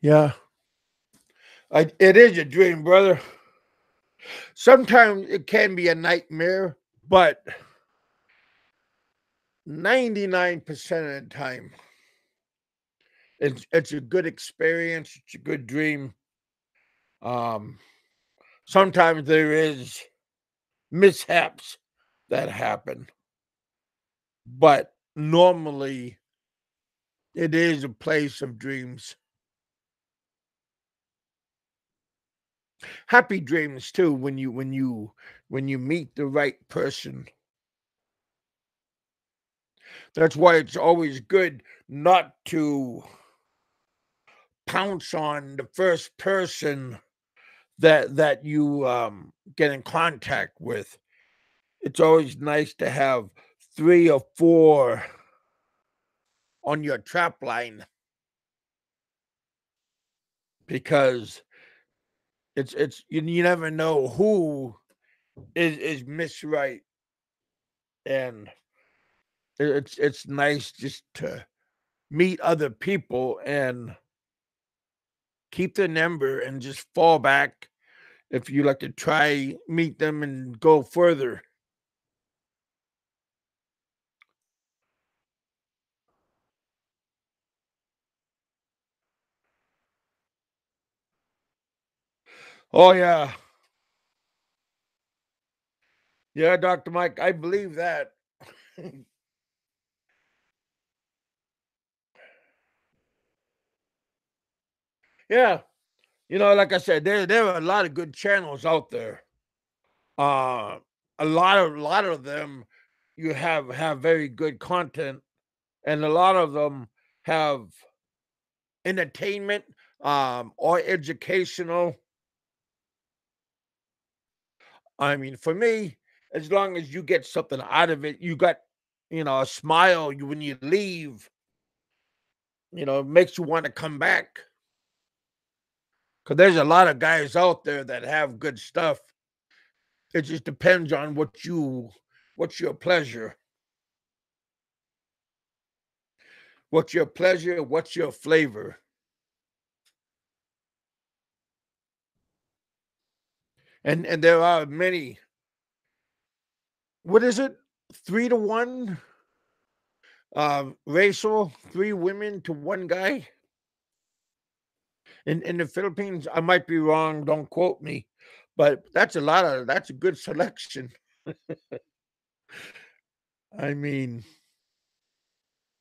Yeah, it is a dream, brother. Sometimes it can be a nightmare, but 99% of the time, it's a good experience. It's a good dream. Um, Sometimes there is mishaps that happen, but normally it is a place of dreams. Happy dreams too when you meet the right person. That's why it's always good not to pounce on the first person that you get in contact with. It's always nice to have 3 or 4 on your trap line because you never know who is misright, and it's nice just to meet other people and keep the number and just fall back if you like to try meet them and go further. Oh yeah. Yeah, Dr. Mike, I believe that. Yeah. Like I said, there are a lot of good channels out there. Uh a lot of them you have very good content, and a lot of them have entertainment or educational. I mean, for me, as long as you get something out of it, you got, a smile when you leave, it makes you want to come back. Because there's a lot of guys out there that have good stuff. It just depends on what's your pleasure. What's your pleasure? What's your flavor? And there are many. What is it? 3 to 1 racial, 3 women to 1 guy. In the Philippines, I might be wrong, don't quote me, but that's a good selection. I mean,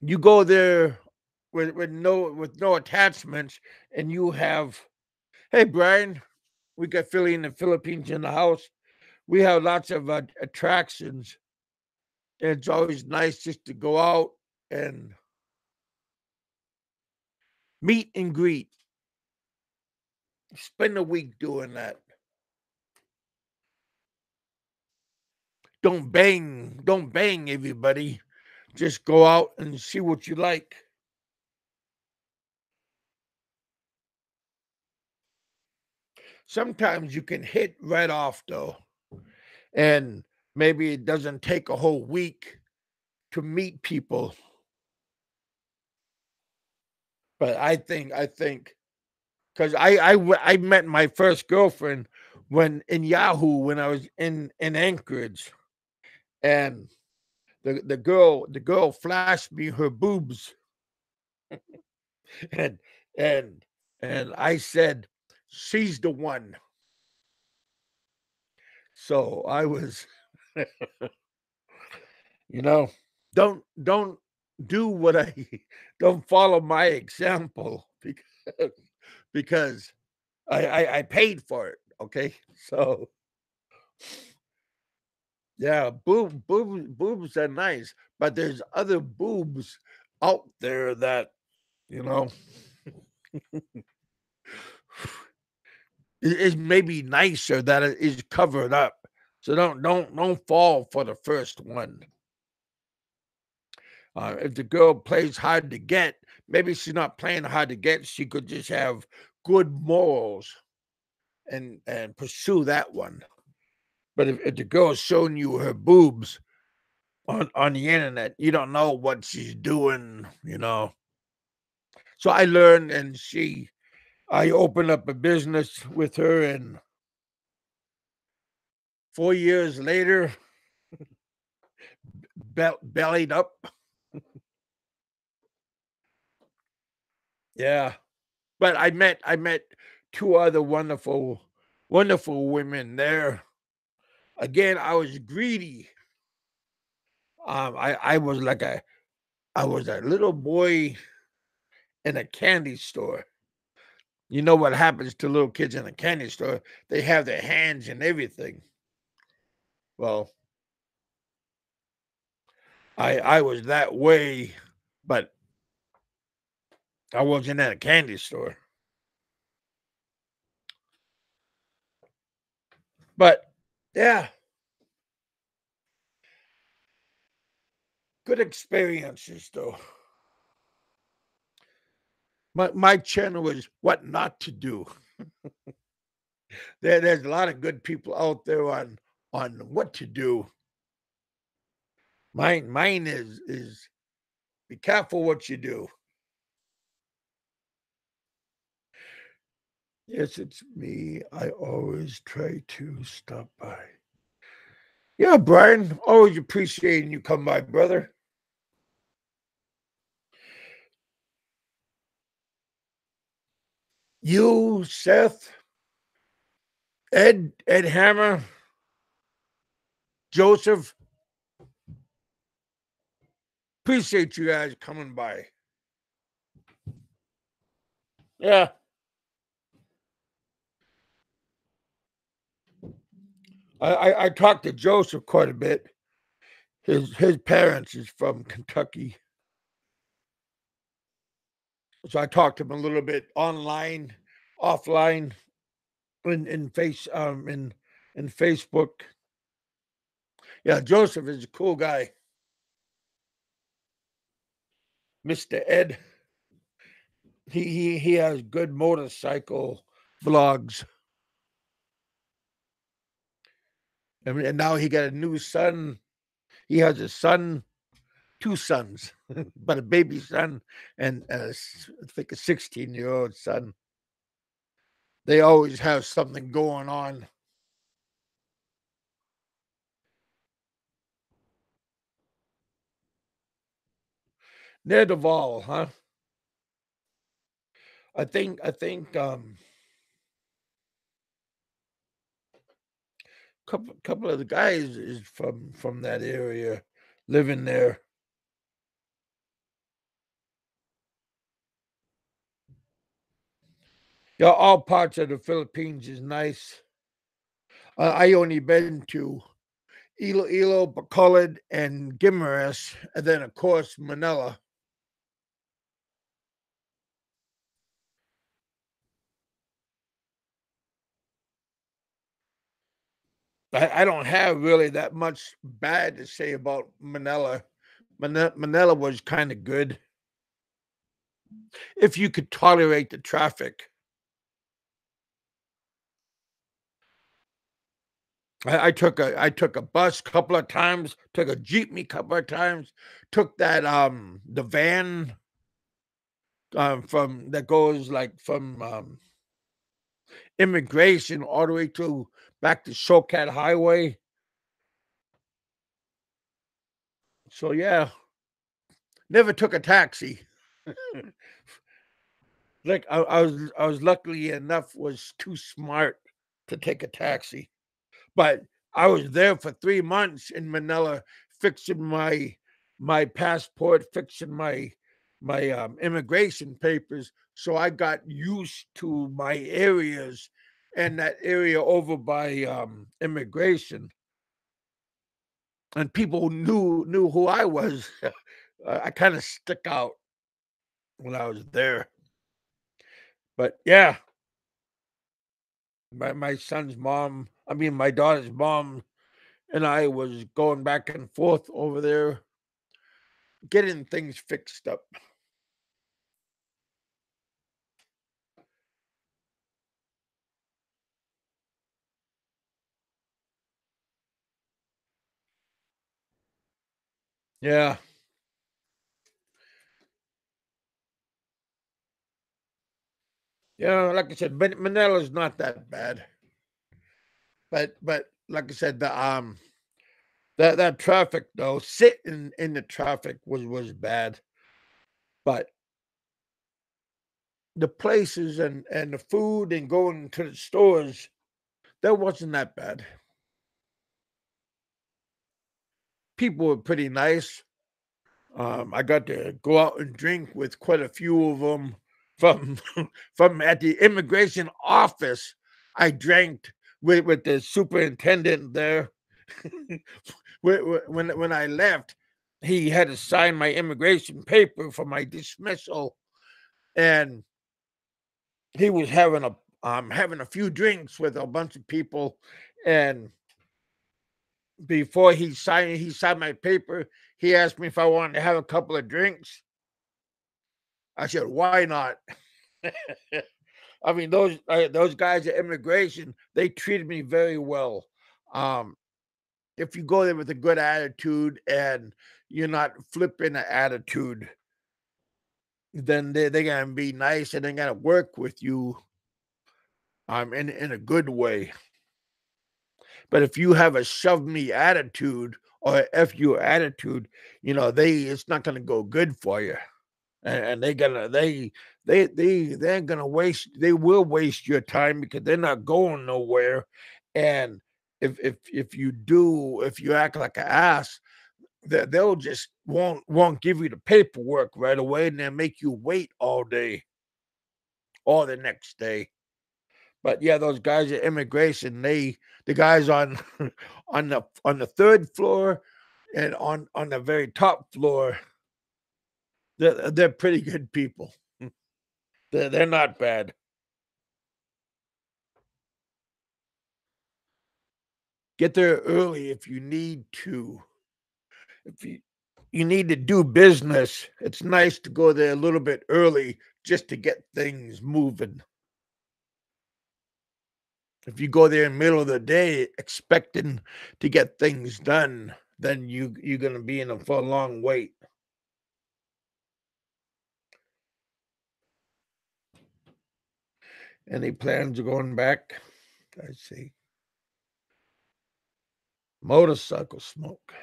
you go there with no attachments, and you have, hey Brian, we got Philly in the Philippines in the house. We have lots of attractions. And it's always nice just to go out and meet and greet. Spend a week doing that. Don't bang everybody. Just go out and see what you like. Sometimes you can hit right off though, and maybe it doesn't take a whole week to meet people. But I think because I met my first girlfriend when in Yahoo when I was in Anchorage, and the girl flashed me her boobs, and and and I said she's the one. So I was, you know, don't do what I don't follow my example because I paid for it. Okay, so yeah, boobs are nice, but there's other boobs out there that you know is maybe nicer that it is covered up. So don't fall for the first one. If the girl plays hard to get, maybe she's not playing hard to get. She could just have good morals and pursue that one. But if the girl's showing you her boobs on the internet, you don't know what she's doing, So I learned, and I opened up a business with her, and 4 years later, bellied up. Yeah. But I met two other wonderful women there. Again, I was greedy. I was a little boy in a candy store. You know what happens to little kids in a candy store? They have their hands in everything. Well, I was that way, but I wasn't at a candy store. But yeah, good experiences though. My channel is what not to do. There's a lot of good people out there on what to do. Mine is be careful what you do. Yes, it's me. I always try to stop by. Yeah, Brian, always appreciating you come by, brother. You, Seth, Ed Hammer, Joseph, appreciate you guys coming by. Yeah. I talked to Joseph quite a bit. His parents is from Kentucky. So I talked to him a little bit online, offline, in Facebook. Yeah, Joseph is a cool guy. Mr. Ed. He has good motorcycle vlogs. And now he got a new son. He has a son, two sons, but a baby son and I think a 16-year-old son. They always have something going on. Near Duval, huh? I think couple of the guys is from that area living there. Yeah, all parts of the Philippines is nice. I only been to Iloilo, Bacolod, and Guimaras, and then of course Manila. I don't have really that much bad to say about Manila. Manila was kind of good if you could tolerate the traffic. I took a bus a couple of times, took a jeepney a couple of times, took that the van from that goes like from immigration all the way to back to Showcat Highway. So yeah, never took a taxi. Like I was luckily enough was too smart to take a taxi, but I was there for 3 months in Manila fixing my passport, fixing my immigration papers. So I got used to my areas and that area over by immigration, and people knew who I was. I kind of stuck out when I was there. But yeah, my son's mom, I mean my daughter's mom and I was going back and forth over there. getting things fixed up. Yeah. Yeah, like I said, Manila's not that bad. But like I said, that traffic though, sitting in the traffic was bad. But the places and the food and going to the stores, that wasn't that bad. People were pretty nice. I got to go out and drink with quite a few of them from from at the immigration office. I drank with the superintendent there. When I left, he had to sign my immigration paper for my dismissal, and he was having a few drinks with a bunch of people, and before he signed my paper. He asked me if I wanted to have a couple of drinks. I said, "Why not?" I mean, those guys at immigration, they treated me very well. Um, if you go there with a good attitude and you're not flipping an attitude, then they're gonna be nice and they're gonna work with you in a good way. But if you have a shove me attitude or a F you attitude, it's not gonna go good for you. And they're gonna they will waste your time because they're not going nowhere. And if you act like an ass, they'll just won't give you the paperwork right away, and they'll make you wait all day or the next day. But yeah, those guys at immigration, the guys on on the third floor and on the very top floor, they're pretty good people. They're not bad. Get there early if you need to. If you need to do business, it's nice to go there a little bit early just to get things moving. If you go there in the middle of the day expecting to get things done, then you're gonna be in for a long wait. Any plans of going back? I see. Motorcycle smoke.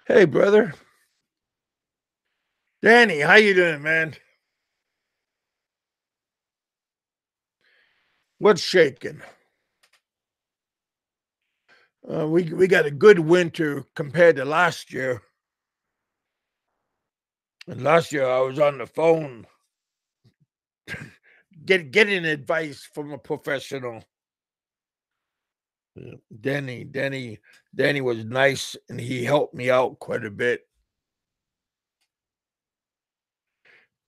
Hey, brother. Danny, how you doing, man? What's shaking? We got a good winter compared to last year. And last year I was on the phone getting advice from a professional. Yeah. Danny was nice and he helped me out quite a bit.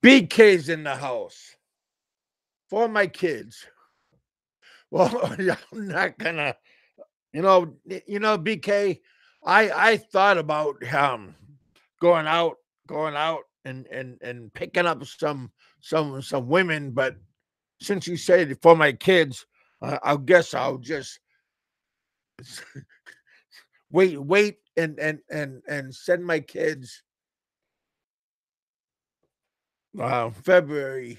BK's in the house for my kids. Well, I'm not gonna, BK. I thought about going out, and picking up some women, but since you said for my kids, I guess I'll just wait and send my kids February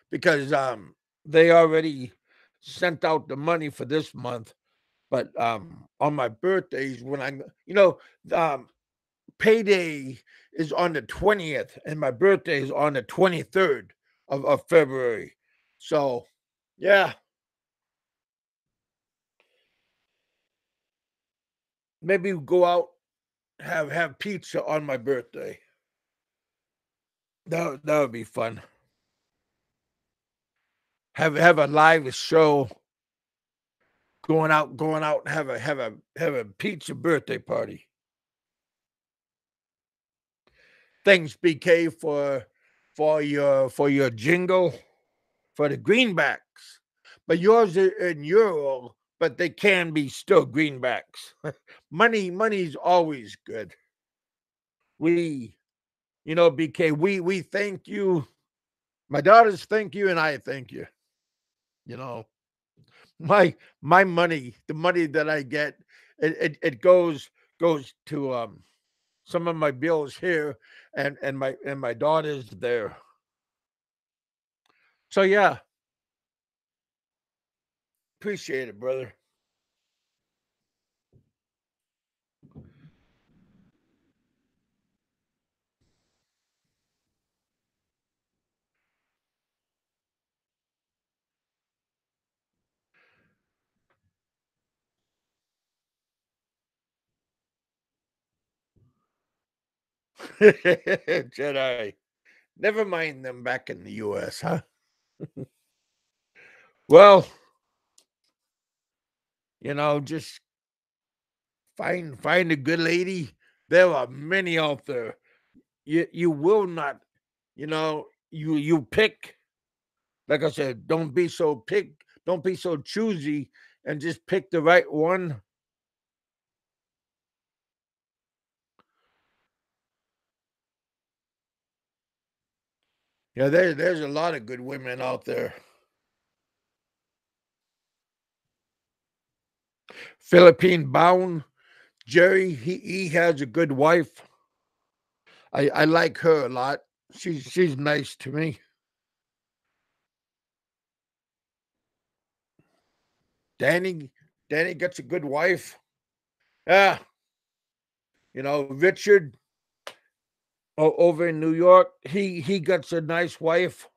because they already sent out the money for this month. But on my birthdays, when um, payday is on the 20th, and my birthday is on the 23rd of February. So, yeah, maybe we'll go out, have pizza on my birthday. That would be fun. Have a live show going out and have a pizza birthday party. Thanks, BK, for your jingle for the greenbacks. But yours are in euro, but they can be still greenbacks. Money's always good. We, BK, we thank you. My daughters thank you, and I thank you. You know, my money, the money that I get, it goes to some of my bills here, and my daughters there. So yeah, appreciate it, brother. Jedi. Never mind them back in the US, huh? Well, just find a good lady. There are many out there. You will not, you pick. Like I said, don't be so choosy, and just pick the right one. Yeah, there's a lot of good women out there. Philippine bound Jerry, he has a good wife. I like her a lot. She's nice to me. Danny Danny gets a good wife. Yeah, Richard over in New York, he gets a nice wife.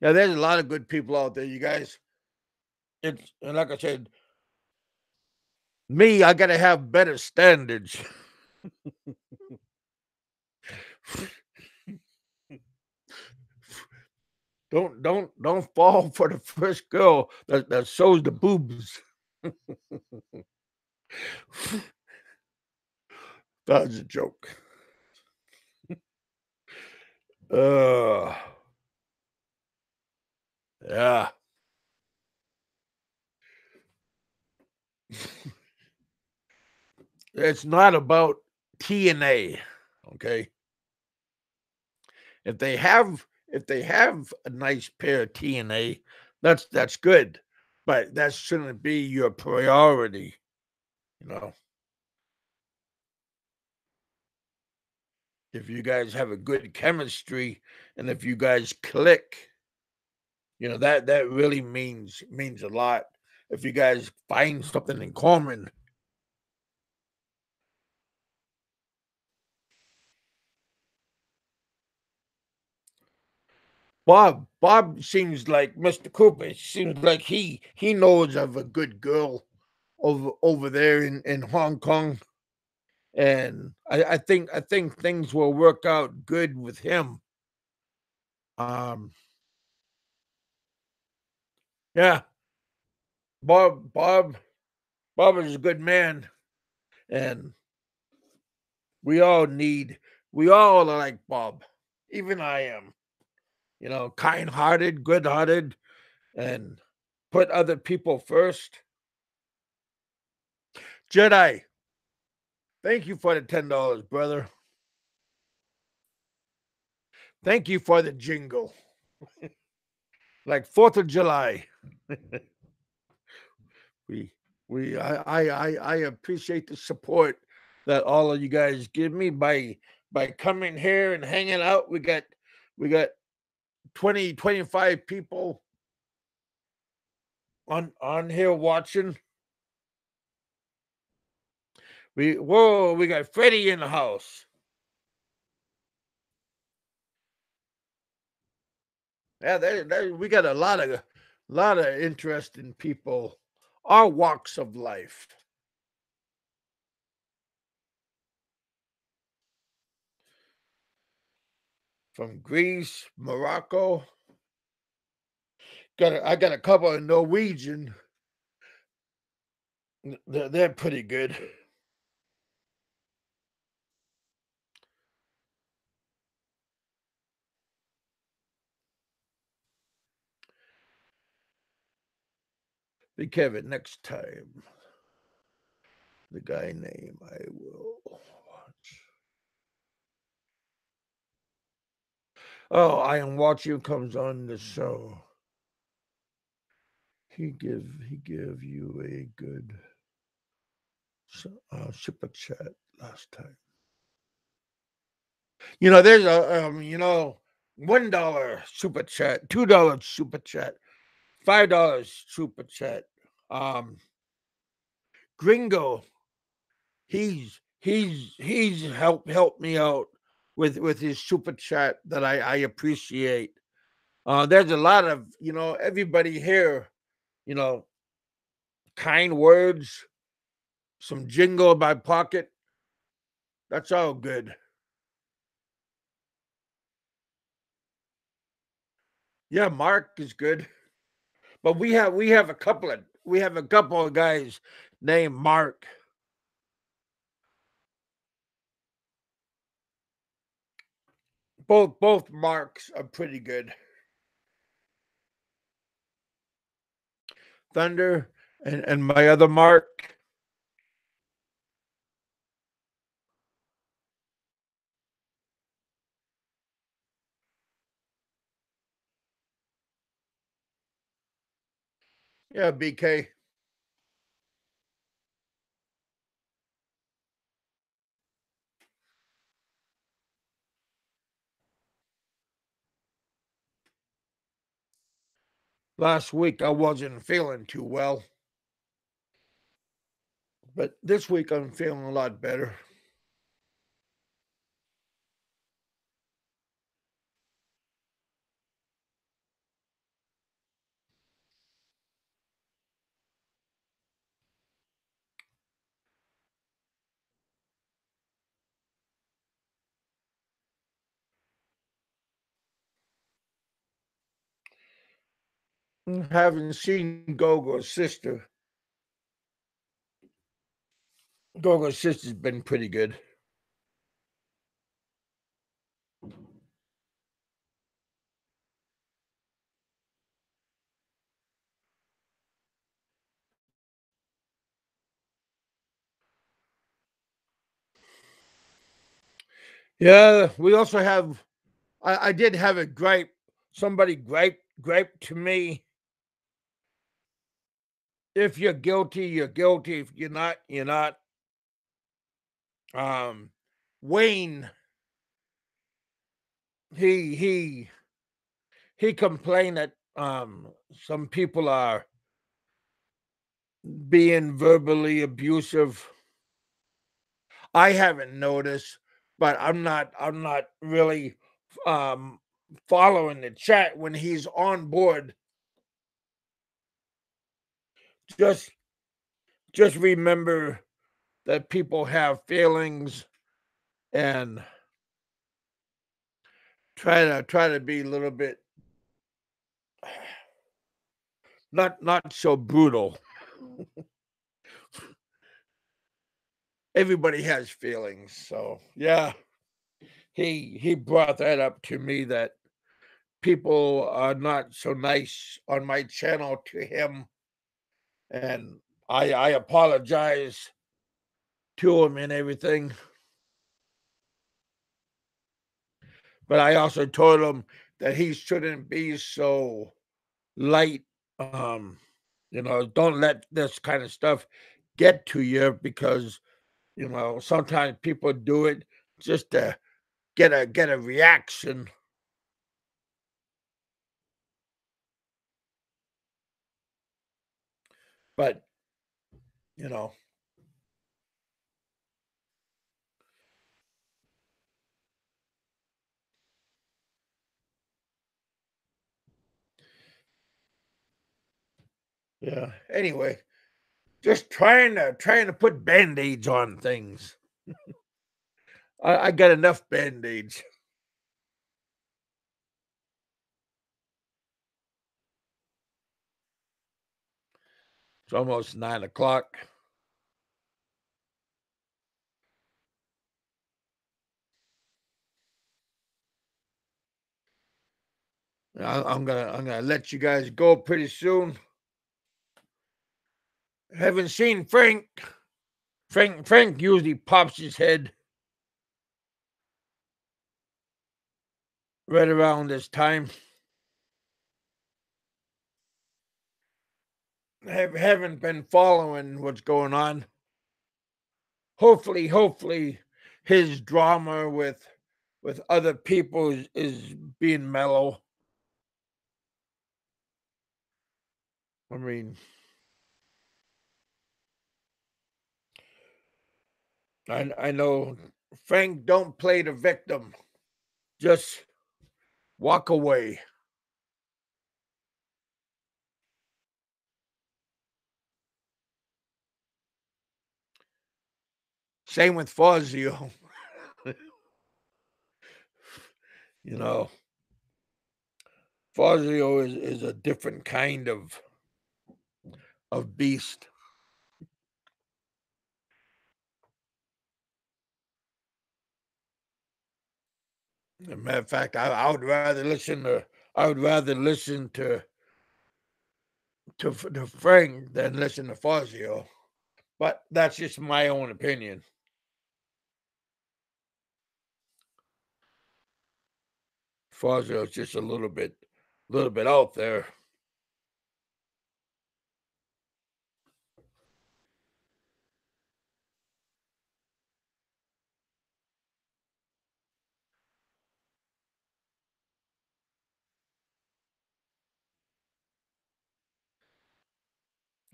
Yeah, there's a lot of good people out there, you guys. It's and like I said, me, I gotta have better standards. Don't fall for the first girl that shows the boobs. That was a joke. Uh, yeah. It's not about TNA. Okay. If they have a nice pair of TNA, that's good. But that shouldn't be your priority, you know. If you guys have a good chemistry and if you guys click, that really means a lot. If you guys find something in common. Bob seems like Mr. Cooper. Seems like he knows of a good girl over there in Hong Kong, and I think things will work out good with him. Um, yeah, Bob is a good man, and we all need we all are like Bob. Even I am, kind-hearted, good-hearted, and put other people first. Jedi, thank you for the $10, brother. Thank you for the jingle. Like 4th of July. we I appreciate the support that all of you guys give me by coming here and hanging out. We got 20-25 people on here watching. We got Freddie in the house. Yeah, we got a lot of interesting people, all walks of life. From Greece, Morocco. I got a couple of Norwegian. They're pretty good. BigKevin, next time. The guy name I will watch. Oh, I am watching comes on the show. He give you a good super chat last time. There's a $1 super chat, $2 super chat, $5 super chat. Gringo, he's helped me out with his super chat that I appreciate. There's a lot of everybody here, you know, kind words, some jingle in my pocket. That's all good. Yeah, Mark is good. But we have a couple of guys named Mark. Both Marks are pretty good. Thunder and my other Mark. Yeah, BK. Last week I wasn't feeling too well, but this week I'm feeling a lot better. Haven't seen Gogo's sister. Gogo's sister's been pretty good. Yeah, we also have. I did have a gripe. Somebody gripe to me. If you're guilty, you're guilty. If you're not, you're not. Um, Wayne, he he he complained that some people are being verbally abusive. I haven't noticed, but I'm not really um following the chat when he's on board. Just just remember that people have feelings and try to be a little bit not so brutal. Everybody has feelings, so yeah. He brought that up to me that people are not so nice on my channel to him, and I apologize to him and everything. But I also told him that he shouldn't be so light. Um, don't let this kind of stuff get to you because sometimes people do it just to get a reaction. But you know, yeah. Anyway, just trying to put band-aids on things. I got enough band-aids. It's almost 9 o'clock. I'm gonna let you guys go pretty soon. Haven't seen Frank. Frank usually pops his head right around this time. Haven't been following what's going on. Hopefully, his drama with other people is being mellow. I mean, I know Frank don't play the victim. Just walk away. Same with Fazio. You know, Fazio is a different kind of beast. As a matter of fact, I would rather listen to Frank than listen to Fazio. But that's just my own opinion. Fazio is just a little bit out there.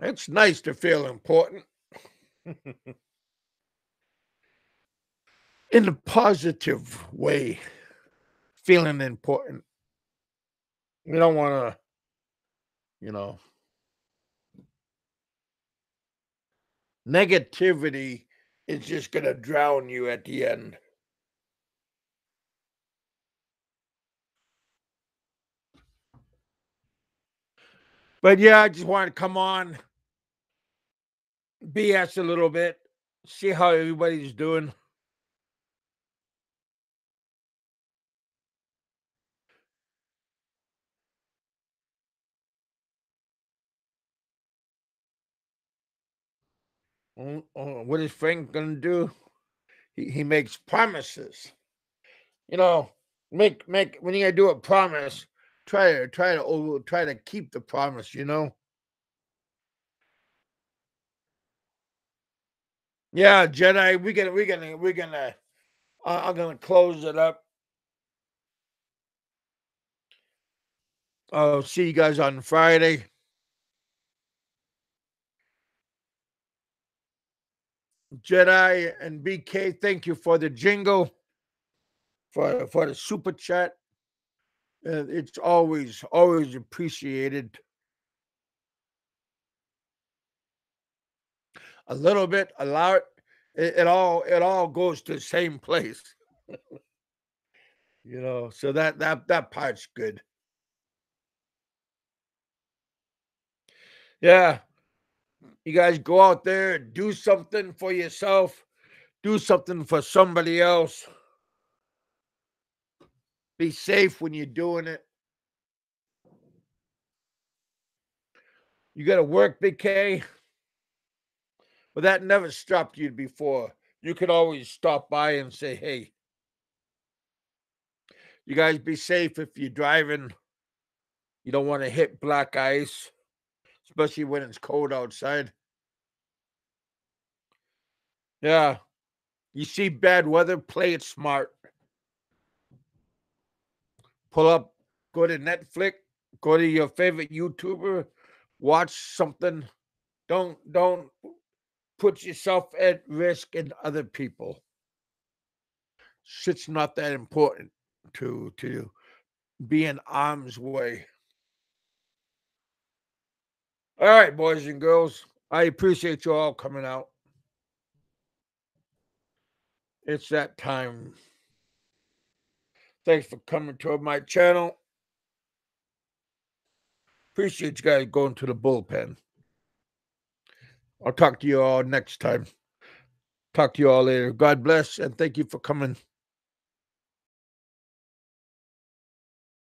It's nice to feel important. In a positive way, feeling important. We don't want to, negativity is just going to drown you at the end. But yeah, I just want to come on, BS a little bit, see how everybody's doing. What is Frank gonna do? He makes promises. Make when you do a promise, try to keep the promise. Yeah, Jedi. We're gonna. I'm gonna close it up. I'll see you guys on Friday. Jedi and BK, thank you for the jingle, for the super chat. It's always appreciated. A little bit, a lot. It all goes to the same place. So that part's good. Yeah, you guys go out there, do something for yourself, do something for somebody else. Be safe when you're doing it. You got to work, Big K. But that never stopped you before. You could always stop by and say, hey, you guys be safe if you're driving. You don't want to hit black ice, especially when it's cold outside. Yeah. You see bad weather, play it smart. Pull up, go to Netflix, go to your favorite YouTuber, watch something. Don't put yourself at risk and other people. Shit's not that important to be in harm's way. All right, boys and girls. I appreciate you all coming out. It's that time. Thanks for coming to my channel. Appreciate you guys going to the bullpen. I'll talk to you all next time. Talk to you all later. God bless and thank you for coming.